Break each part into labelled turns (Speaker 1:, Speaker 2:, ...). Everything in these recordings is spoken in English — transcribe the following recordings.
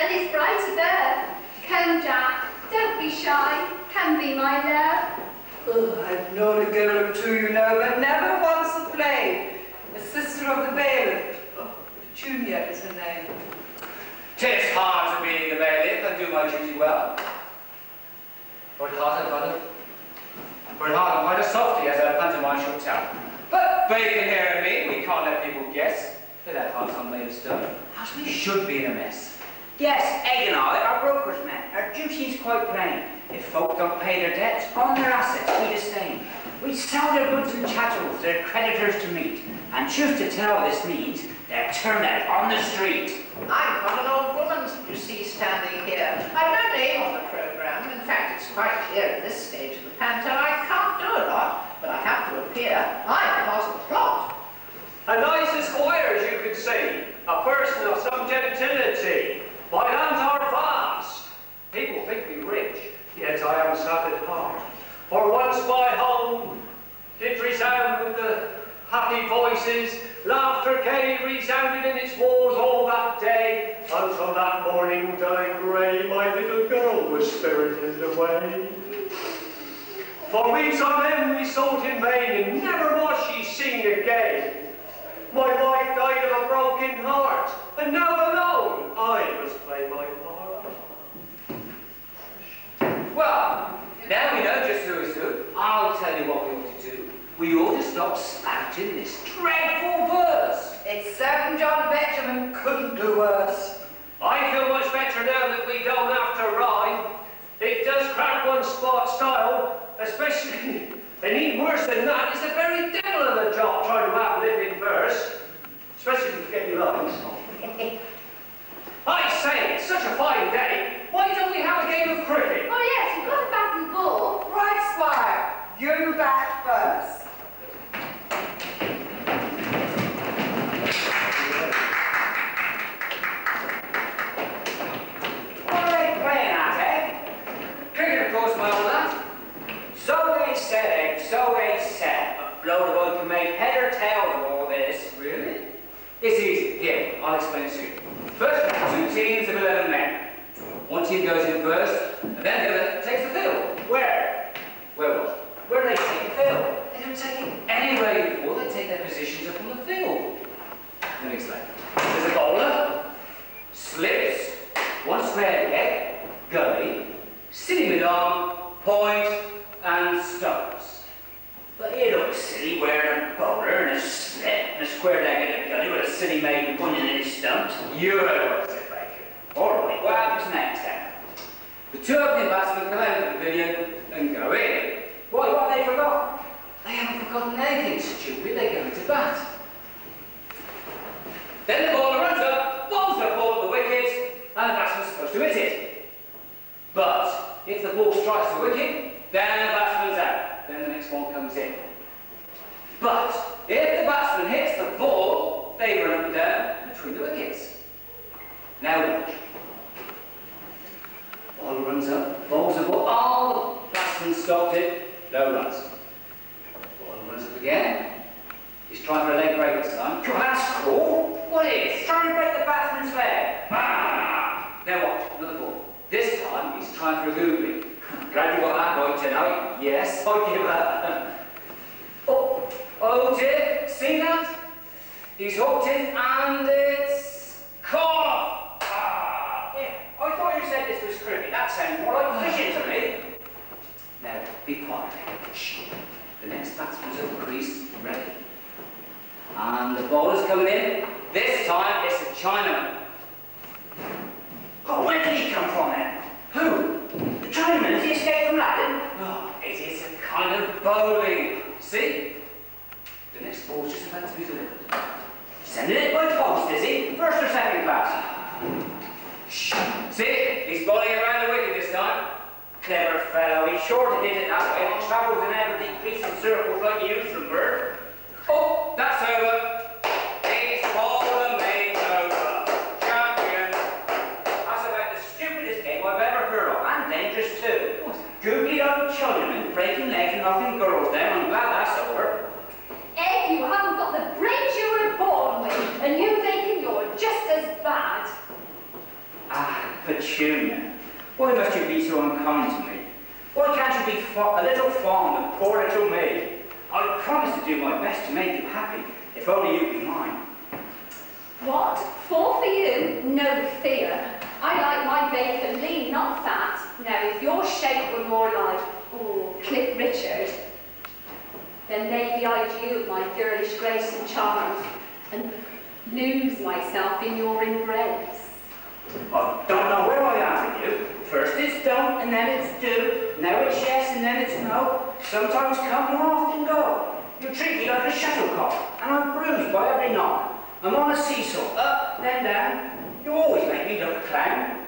Speaker 1: sun is brighter there. Come, Jack, don't be shy. Come be my love.
Speaker 2: Oh, I've known a girl or two, you know, but never once a play. A sister of the bailiff. Oh, Juliet is her name.
Speaker 3: 'Tis hard to be the bailiff and do my duty well. Work hard and quite a softy, as a pantomime should tell. But Bacon here and me, we can't let people guess. For that heart's unmade of stone, as we should be in a mess.
Speaker 4: Yes, Egg and I are brokers, men. Our duty's quite plain. If folk don't pay their debts, on their assets we disdain. We sell their goods and chattels, their creditors to meet. And truth to tell, this means they're turned out on the street.
Speaker 5: I'm not an old woman you see standing here. I've no name on the programme. In fact, it's quite clear at this stage of the panto I can't do a lot, but I have to appear. I'm part of the plot.
Speaker 6: A nice esquire, as you can see. A person of some gentility. My lands are vast. People think me rich, yet I am sad at heart. For once my home did resound with the happy voices, laughter gay resounded in its walls all that day, until that morning dying grey, my little girl was spirited away. For weeks on end we sought in vain, and never was she seen again. My wife died of a broken heart, and now alone I must play my part.
Speaker 3: Well, now we know just who is who. I'll tell you what we ought to do. We ought to stop spouting this dreadful verse.
Speaker 2: It's certain John Benjamin couldn't do worse.
Speaker 6: I feel much better now that we don't have to rhyme. It does crack one's style, especially, and even worse than that, it's the very devil of the job trying to outlive in verse, especially if you forget your lines. I say, it's such a fine day. Why don't we have a game of cricket?
Speaker 1: Oh yes, we've got a bat and ball.
Speaker 2: Right, Squire, you bat first.
Speaker 4: What are they playing at, eh?
Speaker 3: Cricket, of course, my old lad.
Speaker 4: So they said, Egg, so they said. A blow of one can make head or tail of all this.
Speaker 3: Really? It's easy. Here, I'll explain it to you. First, we have 2 teams of 11 men. One team goes in first, and then the other takes the field.
Speaker 4: Where?
Speaker 3: Where what?
Speaker 4: Where they take the field?
Speaker 3: They don't take it anywhere before they take their positions up on the field. Let me explain. There's a bowler, slips, one square leg, gully, silly mid-arm, point, and stones.
Speaker 4: But it looks silly wearing a bowler and a slip and a square leg in a gully with a silly maiden punching in his stumps.
Speaker 3: You're right, said Bacon.
Speaker 4: All right, what happens next then?
Speaker 3: The 2 opening batsmen come out of the pavilion and go in.
Speaker 4: What have they forgotten?
Speaker 3: They haven't forgotten anything stupid, they go into bat. Then the bowler runs up, bowls the ball at the wicket, and the batsman's supposed to hit it. But if the ball strikes the wicket, then the batsman's out. Then the next one comes in. But if the batsman hits the ball, they run up and down between the wickets. Now watch. Bowler runs up, bowls the ball. Oh, the batsman stopped it. No runs. Bowler runs up again. He's trying for a leg break this time.
Speaker 4: God, that's cool.
Speaker 3: What is?
Speaker 4: He's trying to break the batsman's leg.
Speaker 3: Ah! Now watch, another ball. This time he's trying for a googly. Glad you got that right tonight. Yes, I give up. Oh dear, see that? He's hooked it and it's caught.
Speaker 4: Ah, yeah. I thought you said this was cricket. That sounds more like fishing to me.
Speaker 3: Now, be quiet. Shh. The next batsman's at the crease, ready. And the bowler's coming in. This time it's a Chinaman.
Speaker 4: Oh, where did he come from then?
Speaker 3: Who?
Speaker 4: The Chinaman. Has he escaped from Latin?
Speaker 3: Oh, it is a kind of bowling. See? The next ball's just about to be delivered.
Speaker 4: Sending it by post, is he? First or second class?
Speaker 3: Shh. See? He's bowling around the wicket this time.
Speaker 4: Clever fellow. He's sure to hit it that way. He travels in ever decreasing circles like you used from bird.
Speaker 3: Oh, that's over. He's bowler made over. Champion.
Speaker 4: That's about the stupidest game I've ever heard of, and dangerous too. Googly old Chinaman breaking legs and knocking girls down. I'm glad that's over.
Speaker 1: Egg, you haven't got the brains you were born with, and you thinking you're just as bad.
Speaker 4: Ah, Petunia, why must you be so unkind to me? Why can't you be a little fond of poor little me? I promise to do my best to make you happy, if only you be mine.
Speaker 1: What? Four for you? No fear. I like my bacon lean, not fat. Now, if your shape were more like, Cliff Richard, then maybe I'd yield my girlish grace and charms and lose myself in your embrace.
Speaker 4: I don't know where I am with you. First it's don't, and then it's do. Now it's yes, and then it's no. Sometimes come, more often go. You treat me like a shuttlecock, and I'm bruised by every knock. I'm on a seesaw, up, then down. You always make me look a clown.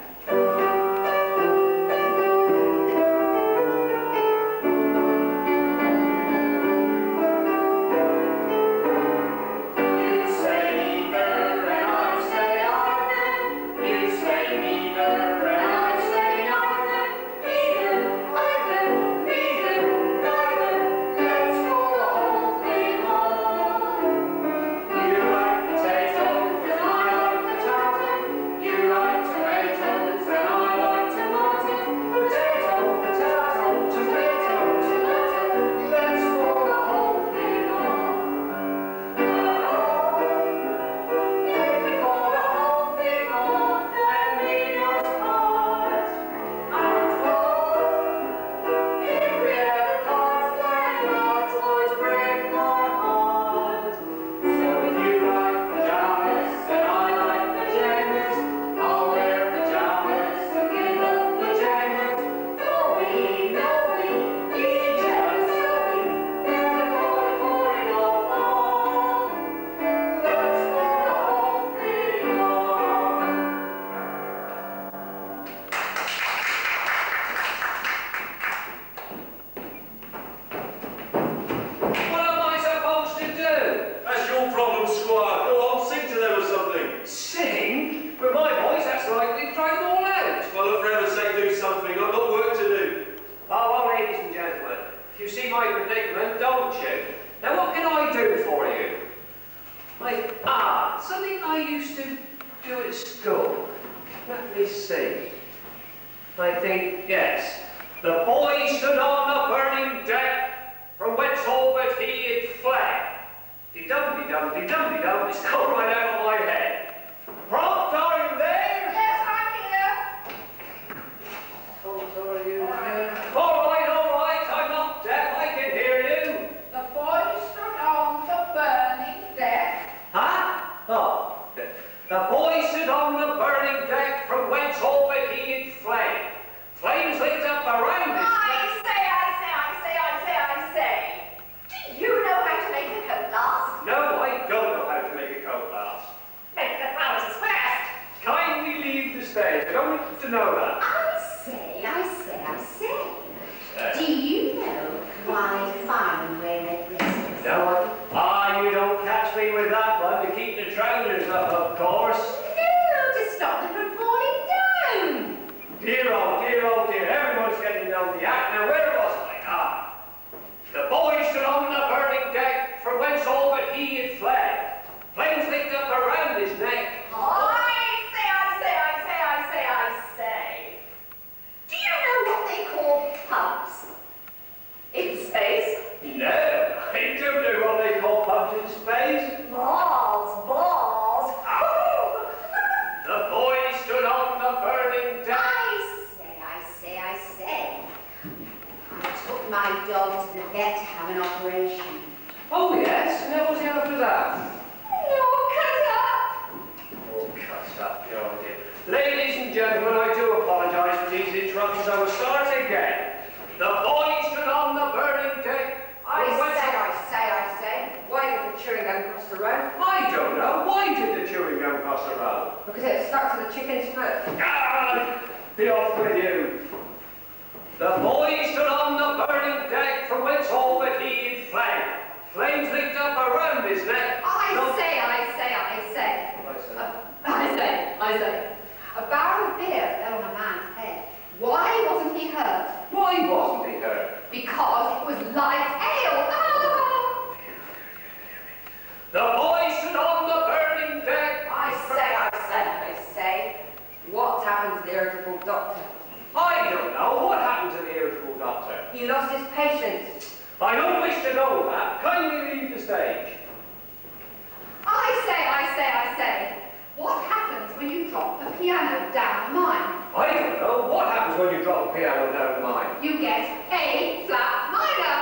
Speaker 1: piano down mine.
Speaker 6: I don't know. What happens when you drop a piano down mine?
Speaker 1: You get A flat minor.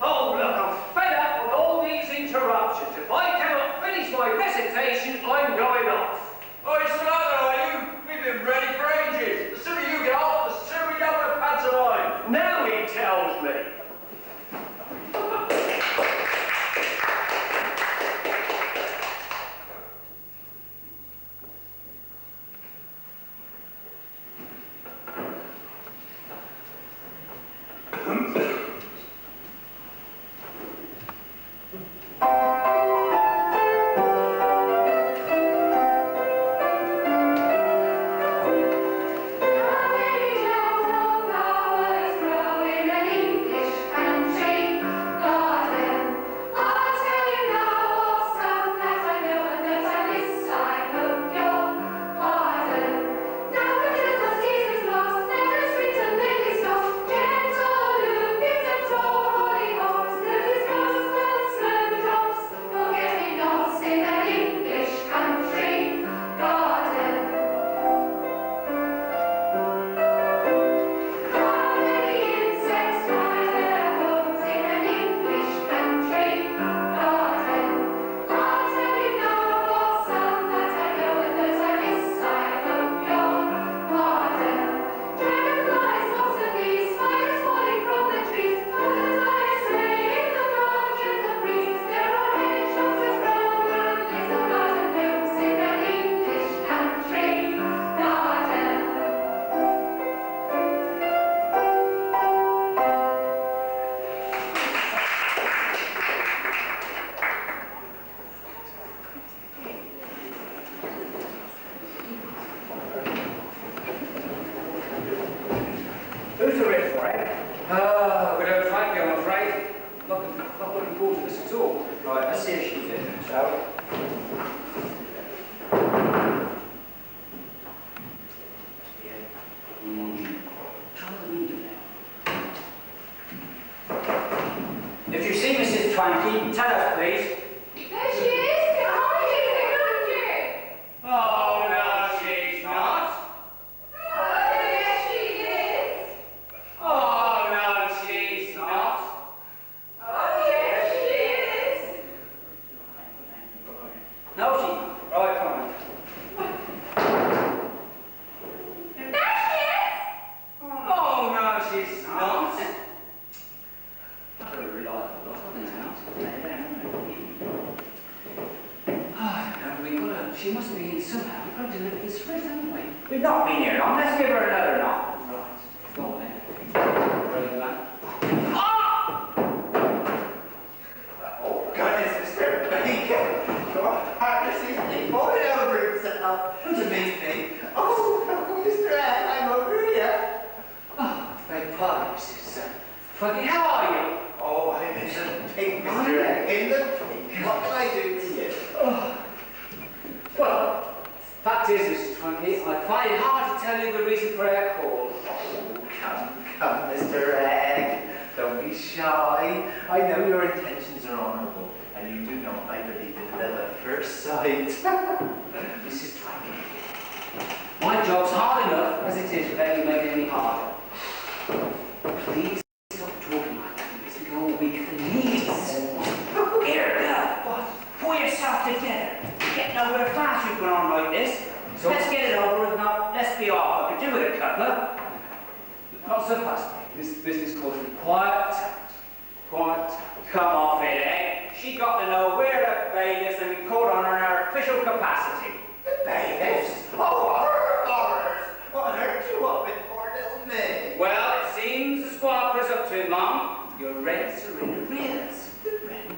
Speaker 6: Oh, look, I'm fed up with all these interruptions. If I cannot finish my recitation, I'm going off.
Speaker 7: Oh, it's another, are you? We've been ready for ages. The sooner you get off, the sooner we go with the pantomime.
Speaker 6: Now he tells me.
Speaker 3: Who's the rip for it? We don't try to, I'm afraid. Not looking forward to this at all.
Speaker 4: Right, let's see if she's in, shall we? If you see Mrs. Twankey, tell us, please.
Speaker 1: There she is. Behind you.
Speaker 3: Oh, no, she's not.
Speaker 1: Oh, yes, she is.
Speaker 3: Oh, no, she's not.
Speaker 1: Oh, yes, she is.
Speaker 4: No, she's not. Right, come on.
Speaker 1: There she is.
Speaker 3: Oh, no, she's not. Not a reliable lot on this house. Oh, no, we've got to... She must be in somehow. We've got to deliver this fruit, haven't we?
Speaker 4: We've not been here long. Let's give her another knock.
Speaker 3: Right. Go on, then. Ready, man?
Speaker 7: Oh, goodness, Mr. Bacon. Your heartless evening boy over himself. To meet me. Oh, Mr. Ann, I'm over here.
Speaker 3: Oh, beg pardon, Mrs. Twankey. How are you?
Speaker 7: Oh, I'm in the pink, Mr. Ann. In the pink. What can I do for you?
Speaker 3: Oh. Well, fact is, Mrs. Twankey, I find it hard to tell you the reason for our call.
Speaker 7: Oh, come, Mr. Egg. Don't be shy. I know your intentions are honourable, and you do know I believe in love at first sight.
Speaker 3: Mrs. Twankey, my job's hard enough as it is without you making it any harder. Please stop talking like that. It makes me go all weak at the knees.
Speaker 4: Here, what? Pull yourself together. You're getting nowhere fast you've gone on like this.
Speaker 3: So
Speaker 4: let's get it over with now. Let's be off. I could do with a cutler.
Speaker 3: Not so fast, mate. This business calls for quiet tact. Quiet tact.
Speaker 4: Come off it, eh? She got to know we're the bailiffs and we called on her in her official capacity.
Speaker 7: The bailiffs? Oh, horrors! What on earth do you want with poor little me?
Speaker 4: Well, it seems the squawker's up to it, Mum. Your rents are in arrears.
Speaker 7: The rent?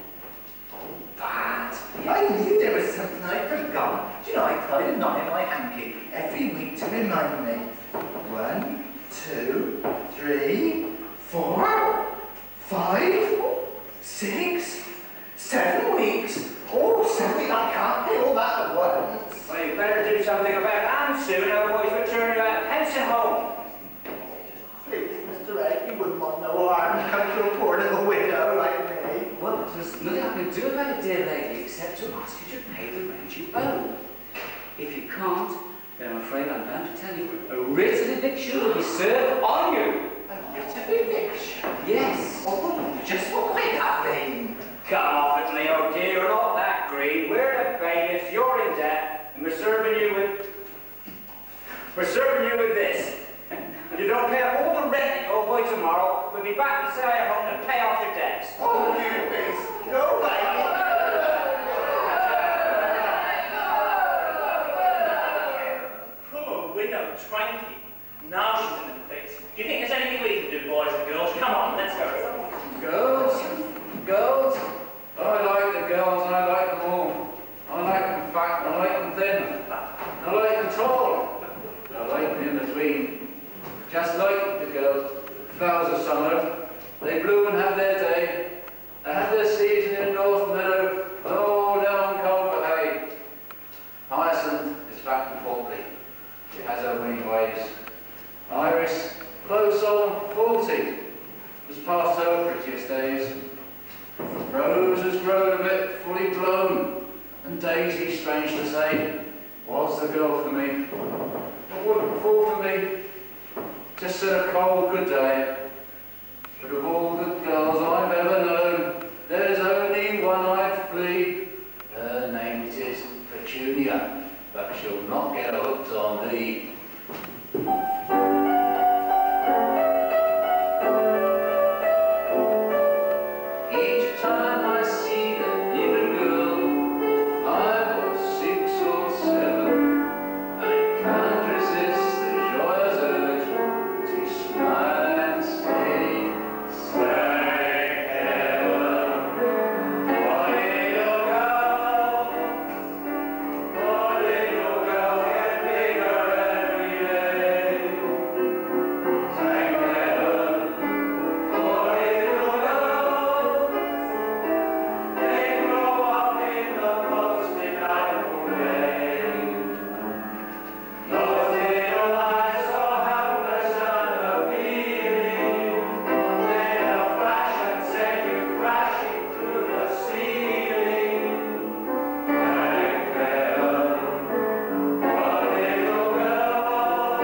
Speaker 7: Oh, that. I knew there was something I'd forgotten. Do you know, I tied a knot in my hanky every week to remind me. 1, 2, 3, 4, 5, 6, 7 weeks. Oh, 7 weeks. I can't pay all that at once.
Speaker 4: Well, you better do something about them soon, otherwise we'll turn you out house and home.
Speaker 7: Please, Mr. Egg, you wouldn't want no harm coming to a poor little widow like me.
Speaker 3: Well, there's nothing I can do about it, dear lady, except to ask you to pay the rent you owe. If you can't, then I'm afraid I'm bound to tell you a written eviction will be served on you.
Speaker 7: A written eviction?
Speaker 3: Yes.
Speaker 7: Oh, just what might that mean?
Speaker 3: Come off it, me, oh dear, you're not that green. We're the bailiffs, you're in debt, and we're serving you with this. If you don't pay up all the rent that you owe by tomorrow, we'll be back to say your home and pay off your debts.
Speaker 7: Oh, you beast! No way!
Speaker 8: Poor widow Tranky. Now she's in the fix. Do you think there's anything we can do, boys and girls? Come on, let's go.
Speaker 9: Girls? Girls? I like the girls, and I like them all. I like them fat, I like them thin. I like them tall. I like them in between. Just like the girls. Flowers of summer. They bloom and have their day. They have their season in North Meadow, oh, down Culver Hay. Hyacinth is fat and portly. She has her winning ways. Iris, low soul, 40, has passed her prettiest days. Rose has grown a bit fully blown, and Daisy, strange to say, was the girl for me. But wouldn't fall for me. Just said a cold good day. But of all the girls I've ever known, there's only one I'd flee. Her name it is Petunia, but she'll not get hooked on me. Each time I see that little girl, 5 or 6 or 7, I can't resist the joyous urge to smile and say, "Say heaven, poor little girl, get bigger every day." Say heaven, poor little girl, they grow up in the most delightful way. Those little eyes so helpless and appealing, they'll flash and send you crashing through the ceiling. Thank heaven, poor little girls.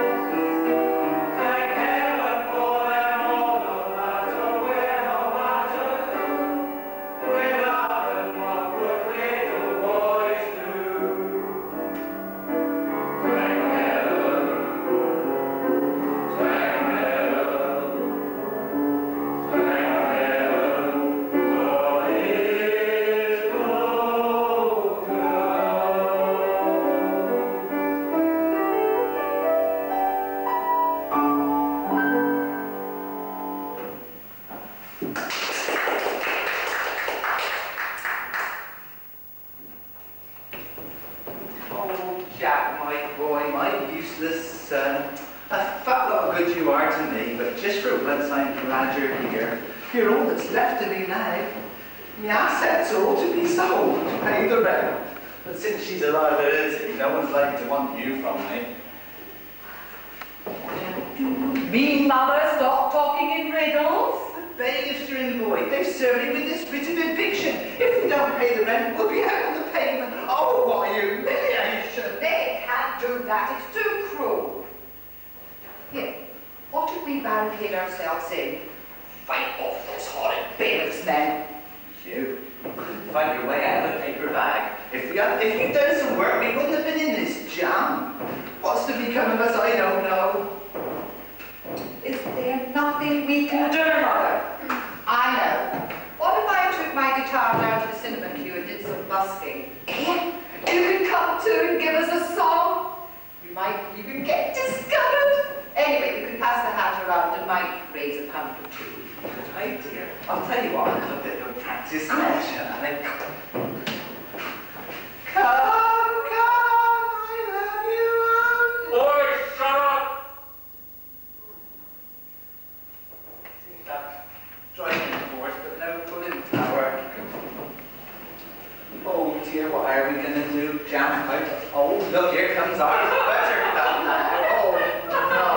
Speaker 9: Thank heaven for them all, no matter where, no matter who. We love them, what good little boys do. Thank heaven, thank heaven, thank heaven for little girls.
Speaker 7: Oh, Jack, my boy, my useless son. A fat lot of good you are to me, but just for once I'm glad you're here. You're all that's left to me now. The assets are all to be sold to pay the rent. But since she's a liability, no one's likely to want you from me.
Speaker 2: Me, mother, stop talking in riddles.
Speaker 7: The bailiffs are in, boy. They've served me with this writ of eviction. If we don't pay the rent, we'll be out on the pavement. Oh, what humiliation!
Speaker 2: They can't do that, it's too cruel. Here, what if we barricade ourselves in? Fight off those horrid bailiffs men.
Speaker 7: You couldn't find your way out of a paper bag. If we'd done some work, we wouldn't have been in this jam. What's to become of us, I don't know.
Speaker 2: Is there nothing we can do, mother? I know. What if I took my guitar down to the cinema queue and did some busking? Eh? You could come too and give us a song. We might even get discovered. Anyway, we could pass the hat around and might raise a pound or two.
Speaker 7: Good idea. I'll tell you what, I'll have a bit of a practice session. And then come, I love you.
Speaker 6: Boys, shut up!
Speaker 7: Seems that driving force, but no pulling power. Oh dear, what are we going to do? Jam out? Oh, look, here comes our Buttercup now. Oh, no.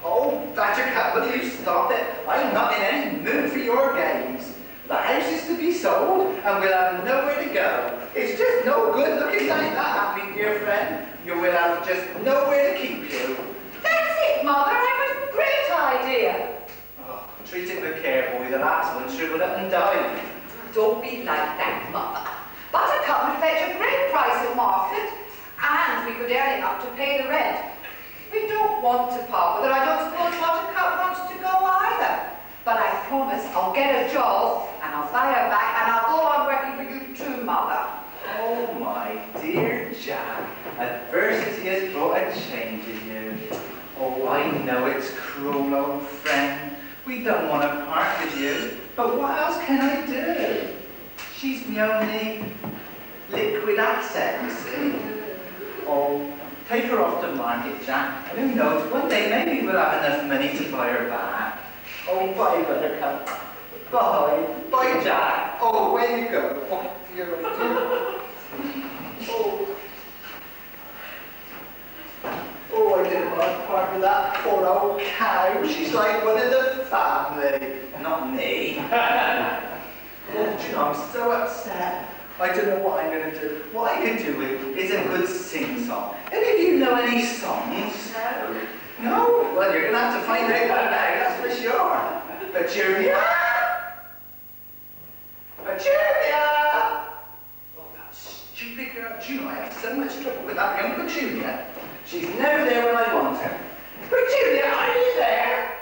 Speaker 7: Oh, Buttercup, will you stop it? I'm not in any mood for your games. The house is to be sold, and we'll have nowhere to go. It's just no good looking like that at me, dear friend. you will have just nowhere to keep you.
Speaker 2: That's it, Mother. It was a great idea.
Speaker 7: Oh, treat it with care, boy. The last one shriveled up and died.
Speaker 2: Don't be like that, Mother. Buttercup would fetch a great price at market, and we could earn enough to pay the rent. We don't want to part with her. I don't suppose Buttercup wants to go either. But I promise I'll get a job, and I'll buy her back, and I'll go on working for you too, Mother.
Speaker 7: Oh, my dear Jack, adversity has brought a change in you. Oh, I know it's cruel, old friend. We don't want to part with you, but what else can I do? She's my only liquid asset, you see. Oh, take her off the market, Jack, and who knows, one day maybe we'll have enough money to buy her back. Oh, bye, Buttercup. Bye. Bye, Jack. Oh, where you go? Oh, dear, oh, dear. Oh, I didn't want to part with that poor old cow. She's like one of the family. Not me. Oh, do you know, I'm so upset. I don't know what I'm going to do. What I could do with is a good sing-song. Any of you know any songs? No. No? Well, you're going to have to find out one now, that's for sure. Petunia! Petunia! Oh, that stupid girl. Do you know, I have so much trouble with that young Petunia. She's never there when I want her. Petunia, are you there?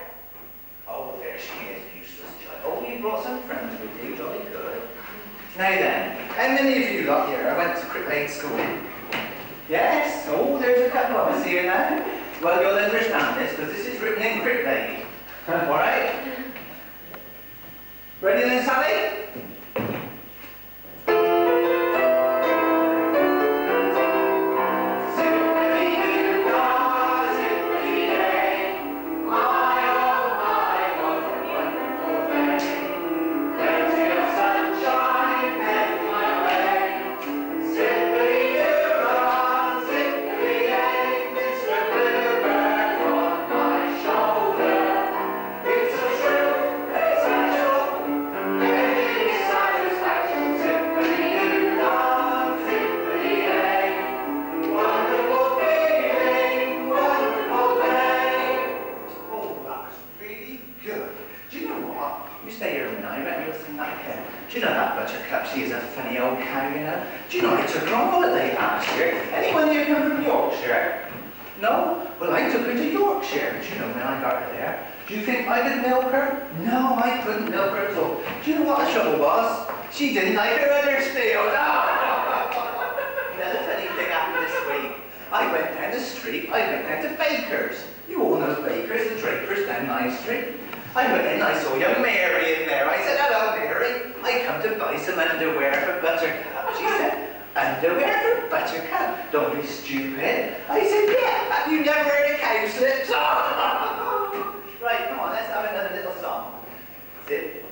Speaker 7: Oh, there she is, useless child. Oh, you brought some friends with you, jolly good. Now then, how many of you lot here? I went to Cricklade School. Yes? Oh, there's a couple of us here now. Well, you'll understand this, because this is written in Cricklade. All right? Ready then, Sally? She didn't like her Huddersfield. Another funny thing happened this week. I went down the street, I went down to Baker's. You all know Baker's, the Drapers down my street. I went in, I saw young Mary in there. I said, hello, Mary. I come to buy some underwear for Buttercup. She said, underwear for Buttercup? Don't be stupid. I said, yeah, have you never heard of cowslips? Right, come on, let's have another little song. Zip.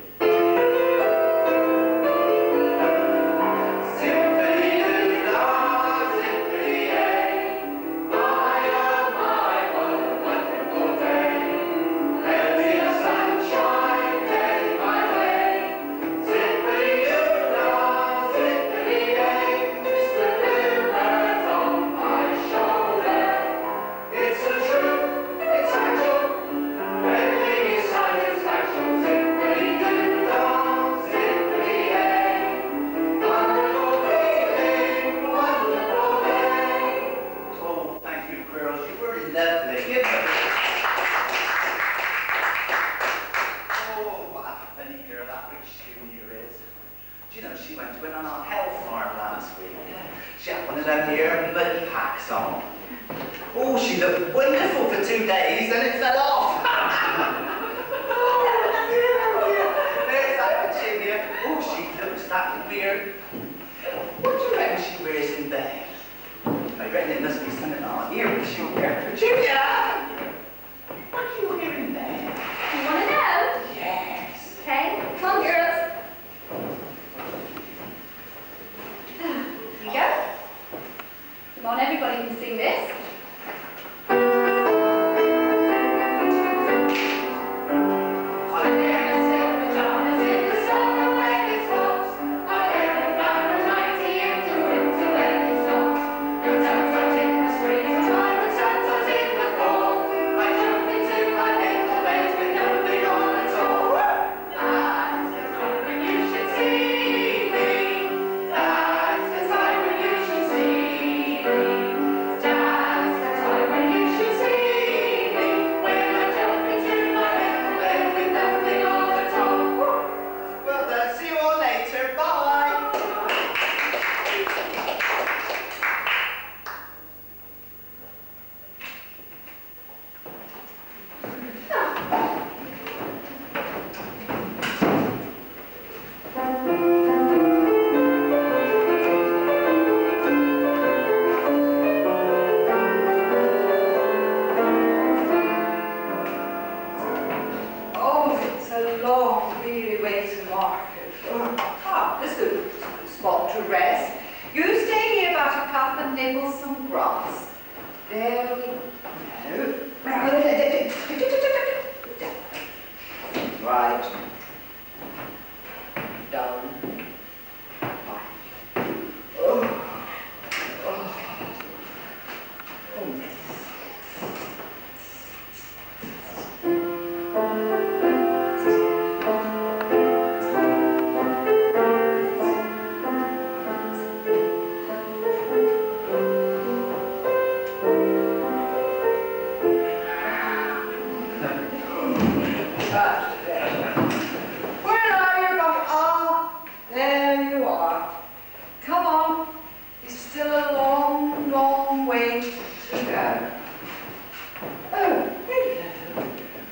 Speaker 2: grass. There we go. Right. Down. Right. Oh. Oh. Oh. Where are you going? Ah, there you are. Come on. It's still a long, long way to go. Oh, hello.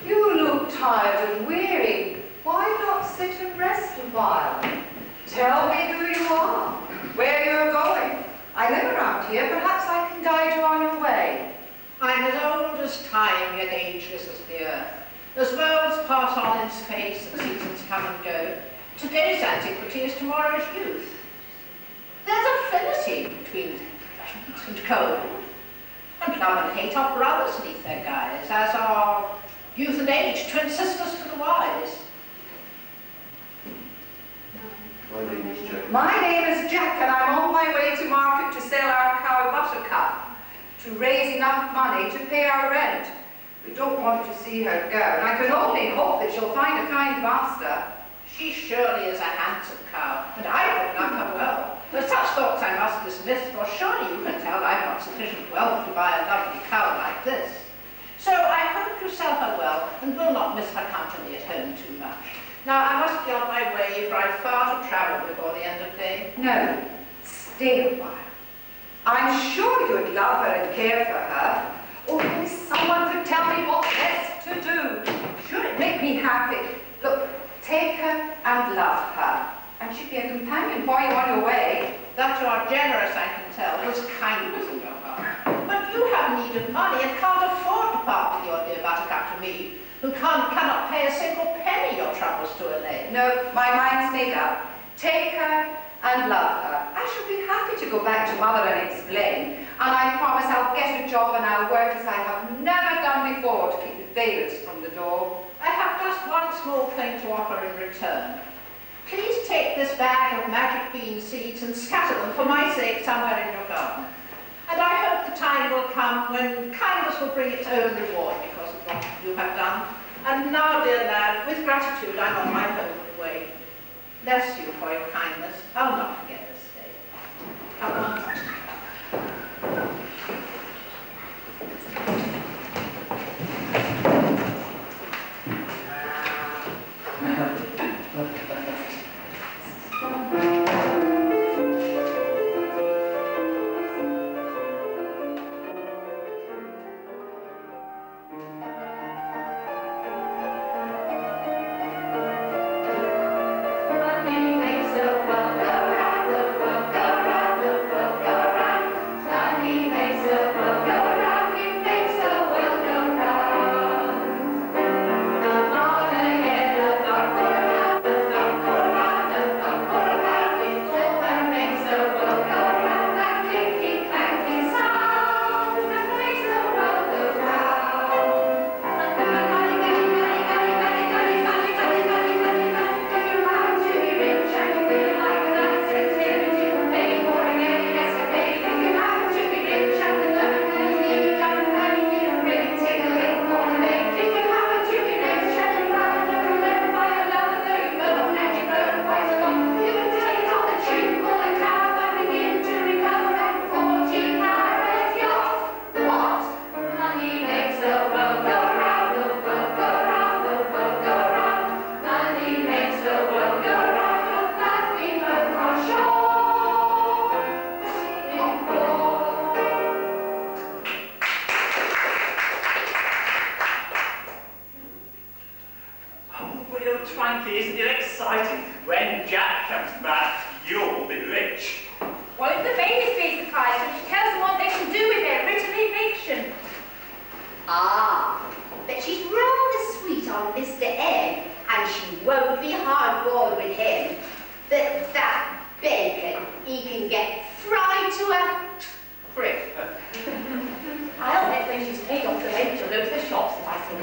Speaker 2: You look tired and weary. Why not sit and rest a while? Tell me who you are, where you're going. I live around here. Perhaps I can guide you on your way.
Speaker 5: I'm as old as time, yet ageless as the earth. As worlds pass on in space and seasons come and go, today's antiquity is tomorrow's youth. There's affinity between heat and cold, and love and hate are brothers neath their guise, as are youth and age, twin sisters to the wise.
Speaker 2: My name is Jack, and I'm on my way to market to sell our cow Buttercup, to raise enough money to pay our rent. We don't want to see her go, and I can only hope that she'll find a kind master.
Speaker 5: She surely is a handsome cow, and I would love her well. But such thoughts I must dismiss, for surely you can tell I've not sufficient wealth to buy a lovely cow like this. So I hope you sell her well, and will not miss her company at home too much. Now I must be on my way, for I've far to travel before the end of day.
Speaker 2: No, stay a while. I'm sure you'd love her and care for her. Only someone could tell me what best to do. Sure, it'd make me happy. Look, take her and love her, and she'd be a companion for you on your way.
Speaker 5: That you are generous, I can tell. There's kindness in your heart. But you have need of money and can't afford to part with your dear Buttercup to me, who cannot pay a single penny your troubles to allay.
Speaker 2: No, my mind's made up. Take her and love her. I shall be happy to go back to Mother and explain, and I promise I'll get a job and I'll work as I have never done before to keep the bailiffs from the door.
Speaker 5: I have just one small thing to offer in return. Please take this bag of magic bean seeds and scatter them for my sake somewhere in your garden. And I hope the time will come when kindness will bring its own reward because of what you have done. And now, dear lad, with gratitude I'm on my homeward way. Bless you for your kindness. I'll not forget this day. Come on.
Speaker 1: Go round the world, go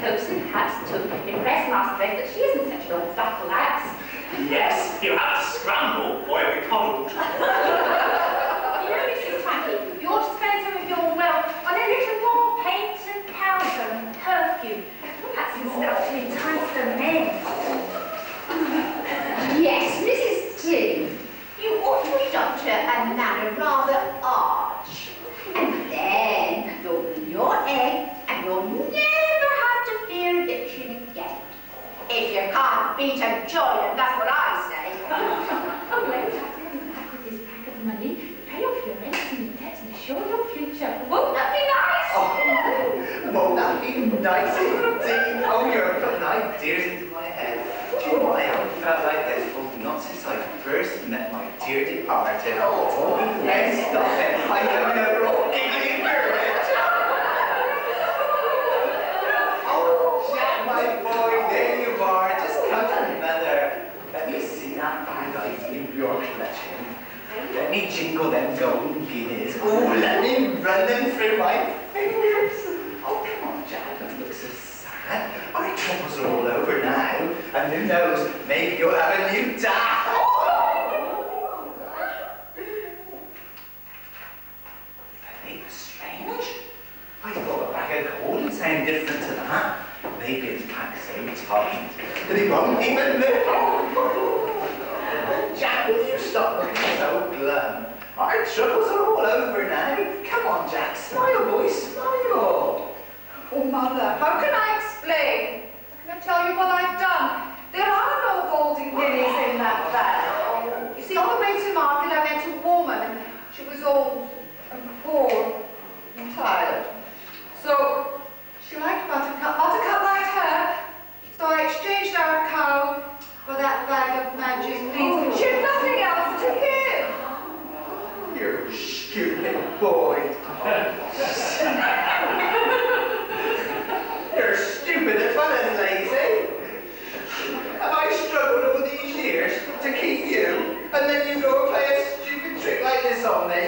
Speaker 1: coats and hats to impress Master Ed that she isn't such an old fat lass.
Speaker 8: Yes, you have to scramble or you'll be coddled.
Speaker 1: You know, Mrs. Twacky, you ought to spend some of your wealth on a little more paint and powder and perfume. That's the stuff to entice the men. Yes, Mrs. T, you ought to adopt a manner rather arch. And then you'll be your egg and you'll never have to fear eviction again. If you can't beat a joy, that's what I say. Oh, wait, after coming back with this pack of money, pay off your rents and your debts and assure your future. Won't that be nice?
Speaker 7: Oh, won't that be nice indeed? Oh, you're putting ideas into my head. Do you know what I haven't felt like this? Oh, not since I first met my dear departed. Oh, let's stop it. I don't know, all giggling bird. Oh, Jack, my boy, there you are. Just come to mother. Let me see that bag ice in your collection. Let me jingle them golden guineas. Oh, let me run them through my fingers. Oh, come on, Jack, don't look so sad. Our troubles are all over now. And who knows, maybe you'll have a new dad. That was strange. I thought a bag of gold would sound different to that. Maybe it's packed so tight that it won't even move. Jack, will you stop looking so glum? Our troubles are all over now. Come on, Jack, smile, boy, smile.
Speaker 2: Oh, Mother, how can I explain? How can I tell you what I've done? There are no golden guineas in that bag. You see, on the way to market, I met a woman. She was old and poor and tired. So, she liked Buttercup. Buttercup liked her. So I exchanged our cow for that bag of magic beans. She had nothing else to give.
Speaker 7: You stupid boy. You're stupid as well as lazy. Have I struggled all these years to keep you, and then you go and play a stupid trick like this on me?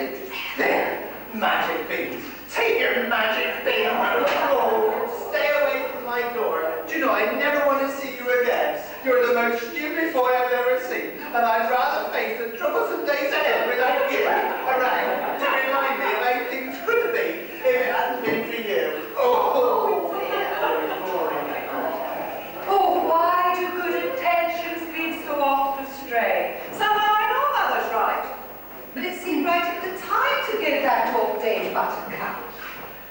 Speaker 7: There, magic beans. Take your magic beans. Oh, stay away from my door. Do you know, I never want to see you again. You're the most stupid boy I've ever seen, and I'd rather face the troublesome days ahead without you around to remind me of how things could be if it hadn't been for you. Oh,
Speaker 2: Oh, why do good intentions lead so often astray? Somehow I know Mother's right. But it seemed right at the time to give that old dame Buttercup.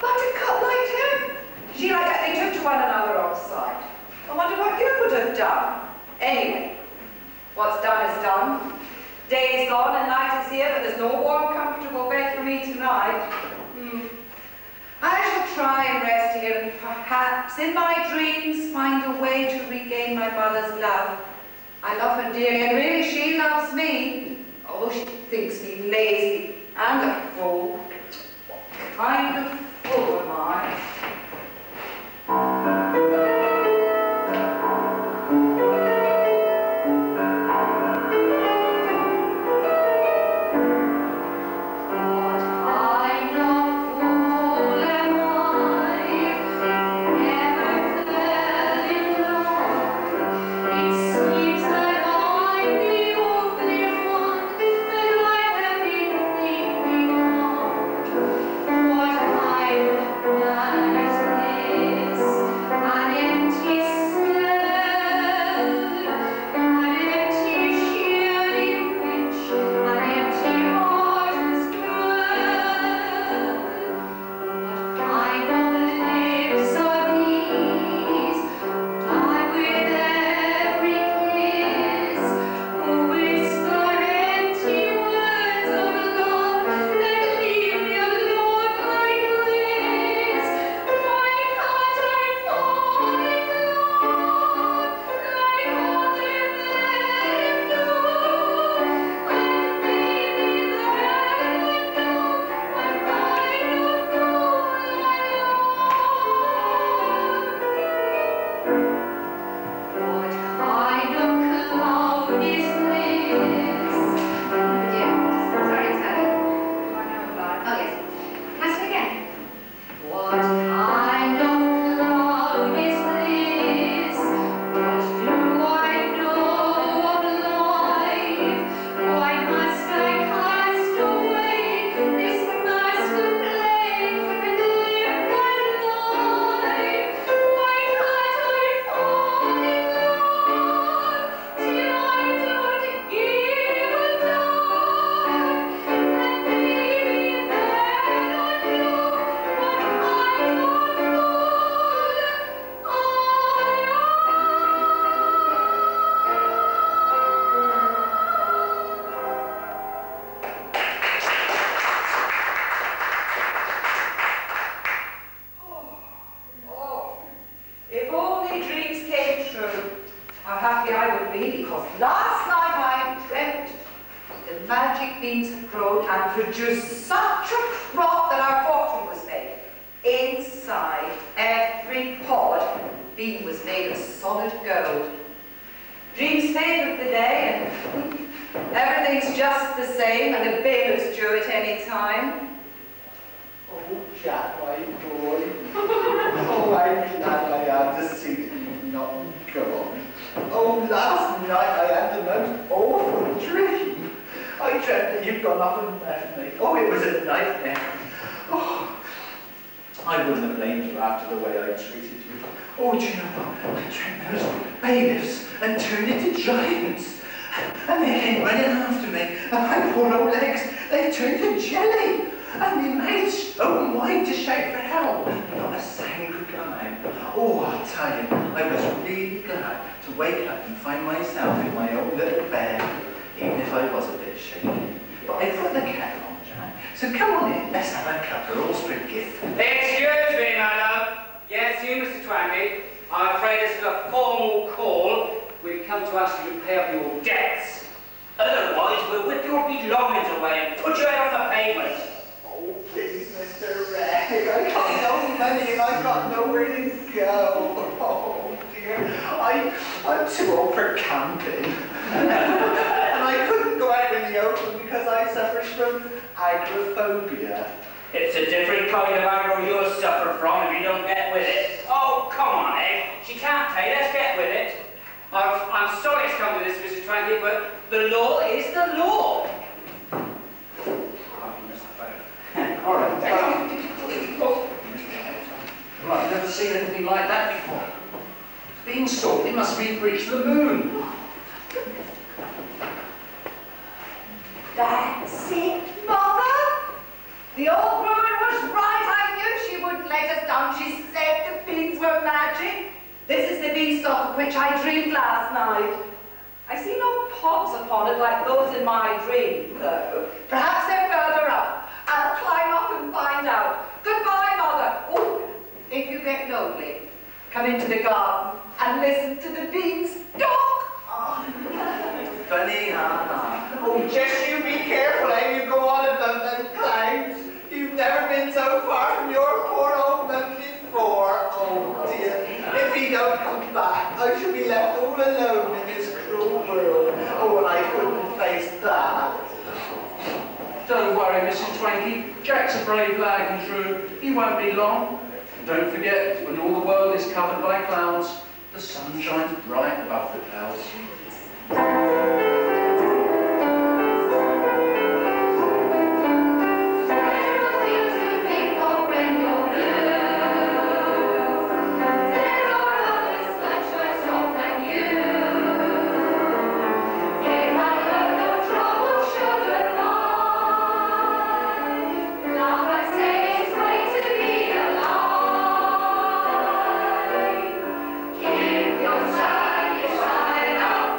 Speaker 2: Buttercup liked him. She liked that they took to one another on sight. I wonder what you would have done. Anyway, what's done is done. Day is gone and night is here, but there's no warm, comfortable bed for me tonight. I shall try and rest here and perhaps in my dreams find a way to regain my mother's love. I love her dearly, and really she loves me, although she thinks me lazy and a fool. What kind of fool am I?
Speaker 1: What
Speaker 2: beans have grown and produced such a crop that our fortune was made. Inside every pod, bean was made of solid gold. Dreams fade with the day, and everything's just the same, and the bailiff's due at any time.
Speaker 7: Oh, Jack, my boy. Oh, I'm glad I am to see that you've not gone. Oh, last night I had the most awful dream. I dreamt that you'd gone up and left me. Oh, it was a nightmare. Oh, I wouldn't have blamed you after the way I treated you. Oh, do you know what? I dreamt those bailiffs and turned into giants. And they came running after me, and my poor old legs, they turned to jelly. And they made so wide to shout for help. Not a sound could come out. Oh, I'll tell you, I was really glad to wake up and find myself in my own little bed, even if I was a bit shaky. But I put the kettle on, Jack. So come on in, let's have a cup of all's for a gift.
Speaker 3: Excuse me, madam. Yes, you, Mr. Twangy. I'm afraid this is a formal call. We've come to ask you to pay up your debts. Otherwise, we'll whip your belongings away and put you out on the pavement.
Speaker 7: Oh, please, Mr. Reg, I got no money and I've got nowhere to go. Oh, dear. I'm too old for camping. And I couldn't go out in the open because I suffer from agoraphobia.
Speaker 4: It's a different kind of aggro you'll suffer from if you don't get with it. Oh, come on, Egg. She can't pay, let's get with it.
Speaker 3: I'm sorry it's come to this, Mr. Twangy, but the law is the law.
Speaker 9: All right. Well, I've never seen anything like that before. Beanstalk, it must be reached the moon.
Speaker 2: That's it, Mother. The old woman was right. I knew she wouldn't let us down. She said the beans were magic. This is the beanstalk of which I dreamed last night. I see no pods upon it like those in my dream, though. Perhaps they're further up. I'll climb up and find out. Goodbye, Mother. Oh, if you get lonely, come into the garden and listen to the beanstalk.
Speaker 7: Funny, Oh, just you be careful how you go on above them clouds. You've never been so far from your poor old man before. Oh, dear. If he don't come back, I shall be left all alone in this cruel world. Oh, and I couldn't face that.
Speaker 9: Don't worry, Mrs. Twanky. Jack's a brave lad and true. He won't be long. And don't forget, when all the world is covered by clouds, the sun shines bright above the clouds.
Speaker 1: Keep your sunny side up.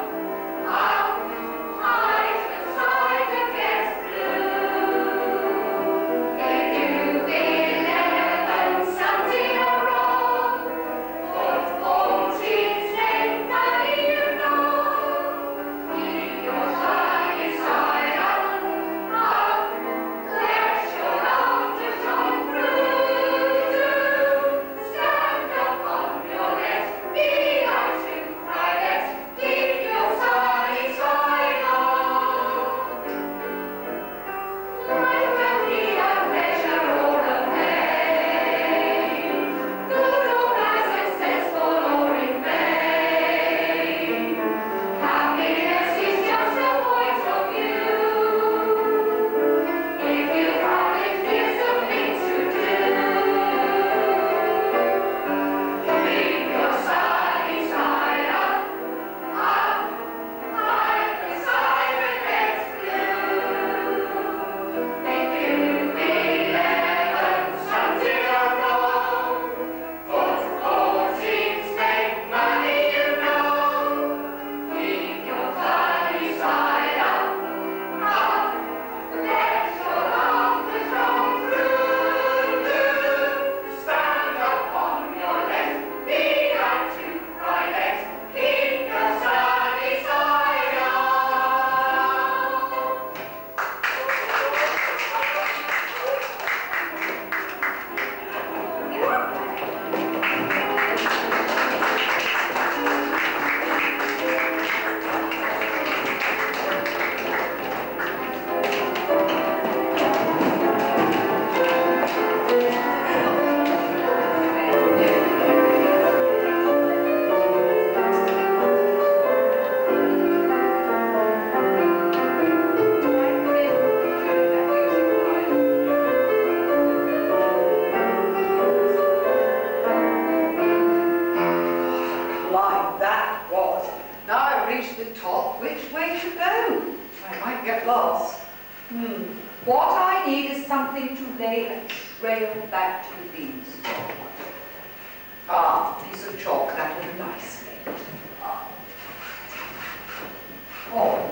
Speaker 2: to top which way to go. I might get lost. What I need is something to lay a trail back to the beanstalk. Ah, a piece of chalk, that will do nicely. Oh,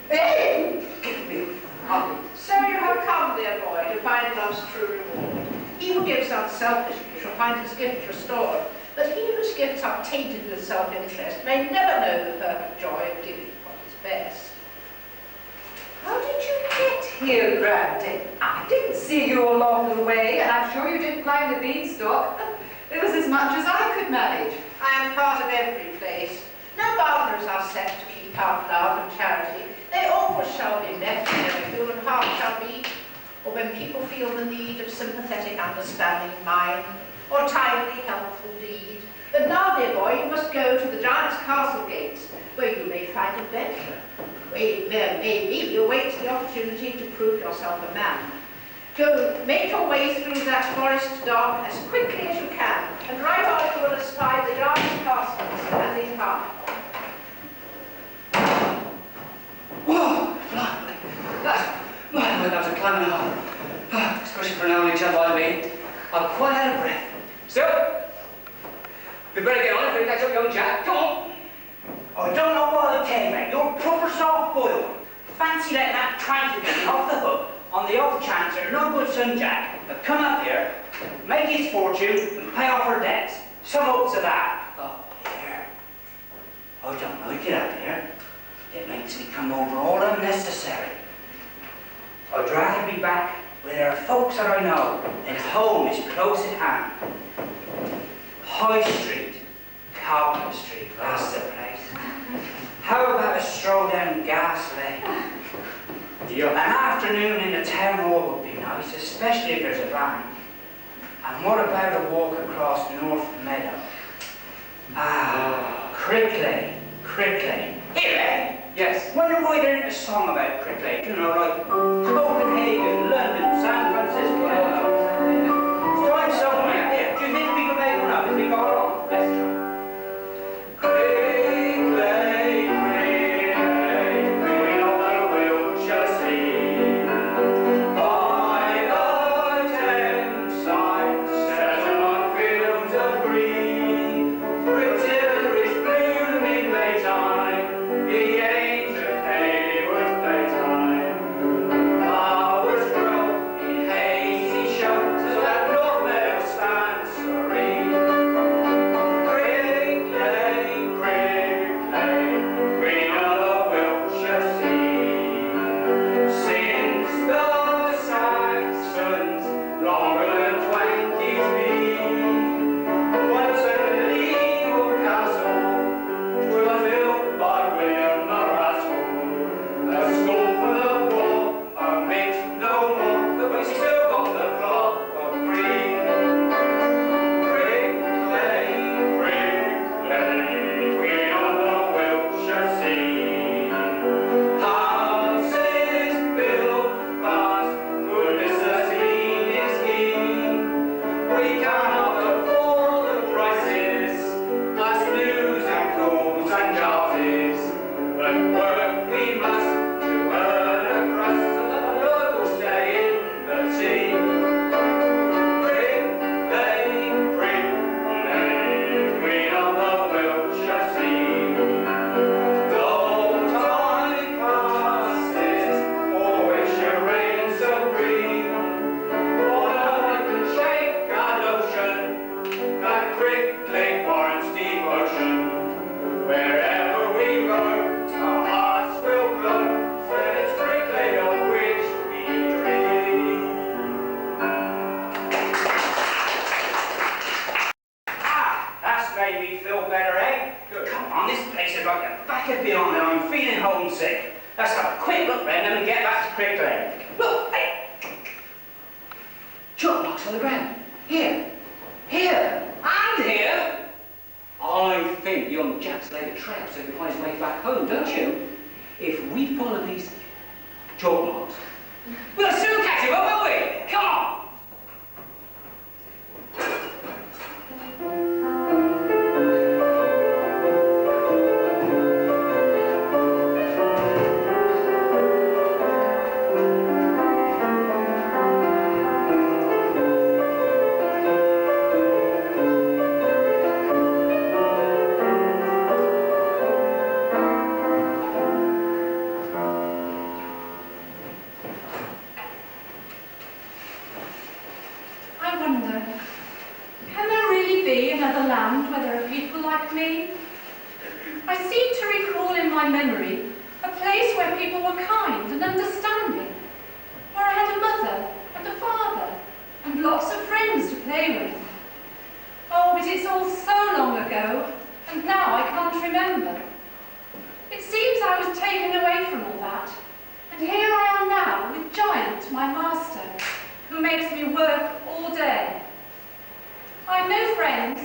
Speaker 2: hey! Give me a hug.
Speaker 5: So you have come, dear boy, to find love's true reward. He who gives unselfishly shall find his gift restored, but he whose gifts are tainted with self-interest may never know the perfect joy of giving what is best.
Speaker 2: How did you get here, Granddad? I didn't see you along the way, and I'm sure you didn't climb the beanstalk. It was as much as I could manage.
Speaker 5: I am part of every place. No boundaries are set to keep out love and charity. They always shall be met whenever human heart shall beat, or when people feel the need of sympathetic understanding mind, or timely helpful deed. But now, dear boy, you must go to the giant's castle gates, where you may find adventure. There may be awaits the opportunity to prove yourself a man. Go, make your way through that forest dark as quickly as you can, and right on you will espy the giant's castle standing high.
Speaker 3: Whoa! Blimey! That was a climbing hard. Especially for an only chap like me. I'm quite out of breath. Still, we better get on if we catch up young Jack. Come on!
Speaker 4: I don't know what I'll tell you, mate. You're proper soft-boiled. Fancy letting that twanky get off the hook on the off chance that no good son Jack will come up here, make his fortune, and pay off her debts. Some hopes of that. Oh, here. I don't like it up here. It makes me come over all unnecessary. I'd rather be back where there are folks that I know, and home is close at hand. High Street, Carpenter Street, that's the place. How about a stroll down Gas Lane? An afternoon in the town hall would be nice, especially if there's a van. And what about a walk across North Meadow? Ah, Cricklade. Here, eh?
Speaker 3: Yes.
Speaker 4: Wonder why there isn't a song about Cricklade, you know, like Copenhagen, London, San Francisco. It's time somewhere. Yeah. Do you think we could make one up as we go along? Let's try.
Speaker 10: another land where there are people like me? I seem to recall in my memory a place where people were kind and understanding, where I had a mother and a father and lots of friends to play with. Oh, but it's all so long ago, and now I can't remember. It seems I was taken away from all that, and here I am now with Giant, my master, who makes me work all day. I've no friends,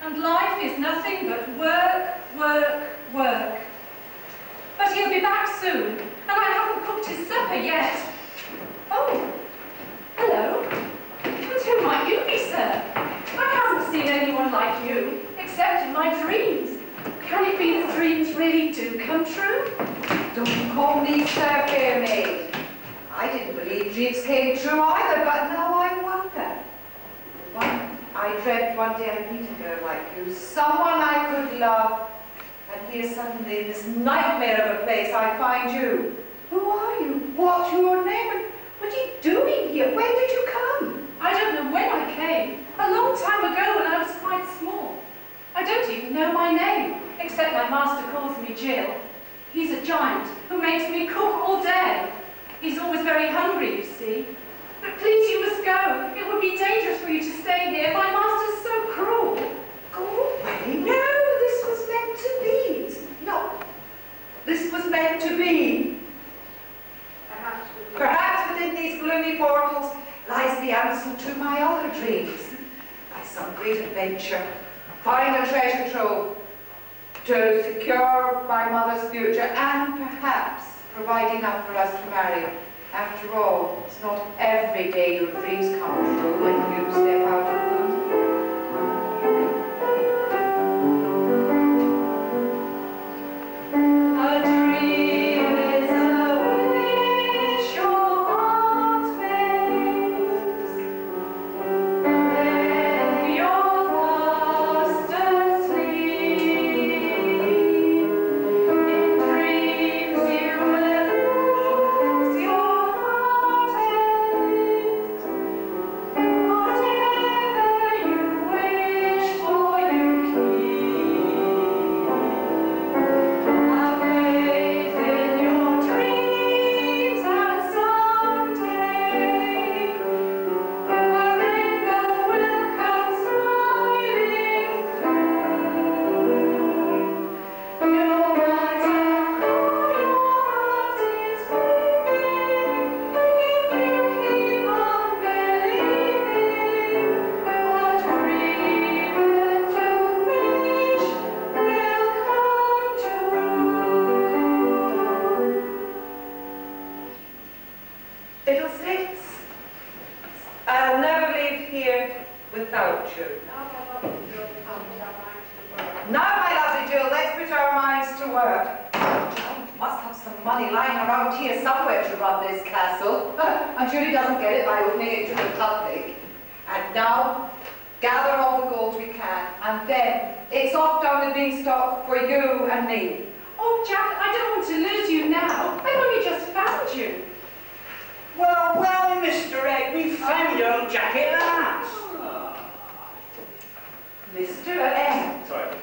Speaker 10: and life is nothing but work, work, work. But he'll be back soon, and I haven't cooked his supper yet. Oh, hello. And who might you be, sir? I haven't seen anyone like you, except in my dreams. Can it be that dreams really do come true?
Speaker 2: Don't call me Sir, fair maid. I didn't believe dreams came true either, but now I wonder. I dreamt one day I'd meet a girl like you, someone I could love, and here suddenly in this nightmare of a place I find you. Who are you? What's your name? And what are you doing here? When did you come?
Speaker 10: I don't know when I came. A long time ago when I was quite small. I don't even know my name, except my master calls me Jill. He's a giant who makes me cook all day. He's always very hungry, you see. But please, you must go. It would be dangerous for you to stay here. My master's so cruel.
Speaker 2: Go away. No, this was meant to be. No, this was meant to be. Perhaps within these gloomy portals lies the answer to my other dreams. By some great adventure, find a treasure trove to secure my mother's future and perhaps provide enough for us to marry. After all, it's not every day your dreams come true when you step out of them.
Speaker 10: A dream is a wish your heart makes when you're fast asleep. In dreams you will lose your heartaches. Whatever you wish for, you keep. Have faith in your dreams, and someday a rainbow will come smiling through. No matter how your heart is breaking, if you keep on believing, a dream that you wish will come true.
Speaker 2: Fiddlesticks, I'll never leave here without you. Now, my lovely Jill, let's put our minds to work. John must have some money lying around here somewhere to run this castle. I'm sure he doesn't get it by opening it to the public. And now, gather all the gold we can, and then it's off down the Beanstalk for you and me.
Speaker 10: Oh, Jack, I don't want to lose you now. I've only just found you.
Speaker 4: Well, well, Mr. Egg, we found young Jack at last.
Speaker 2: Mr. Egg.
Speaker 3: Sorry.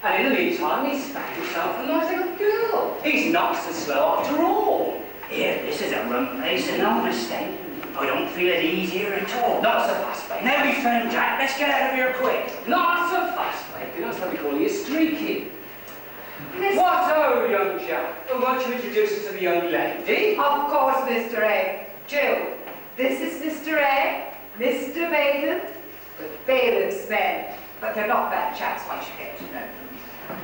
Speaker 3: And in the meantime, he's found himself a nice little girl. He's not so slow after all.
Speaker 4: Here, this is a rum place and no mistake. I don't feel it easier at all.
Speaker 3: Not so fast, mate.
Speaker 4: Now we found Jack, let's get out of here quick.
Speaker 3: Not so fast, mate. You know what we call you streaking. What, oh, young Jack? Oh, won't you introduce us to the young lady?
Speaker 2: Of course, Mr. Egg. Jill, this is Mr. Egg, Mr. Bacon, the bailiff's men. But they're not bad chaps, once you get to know them.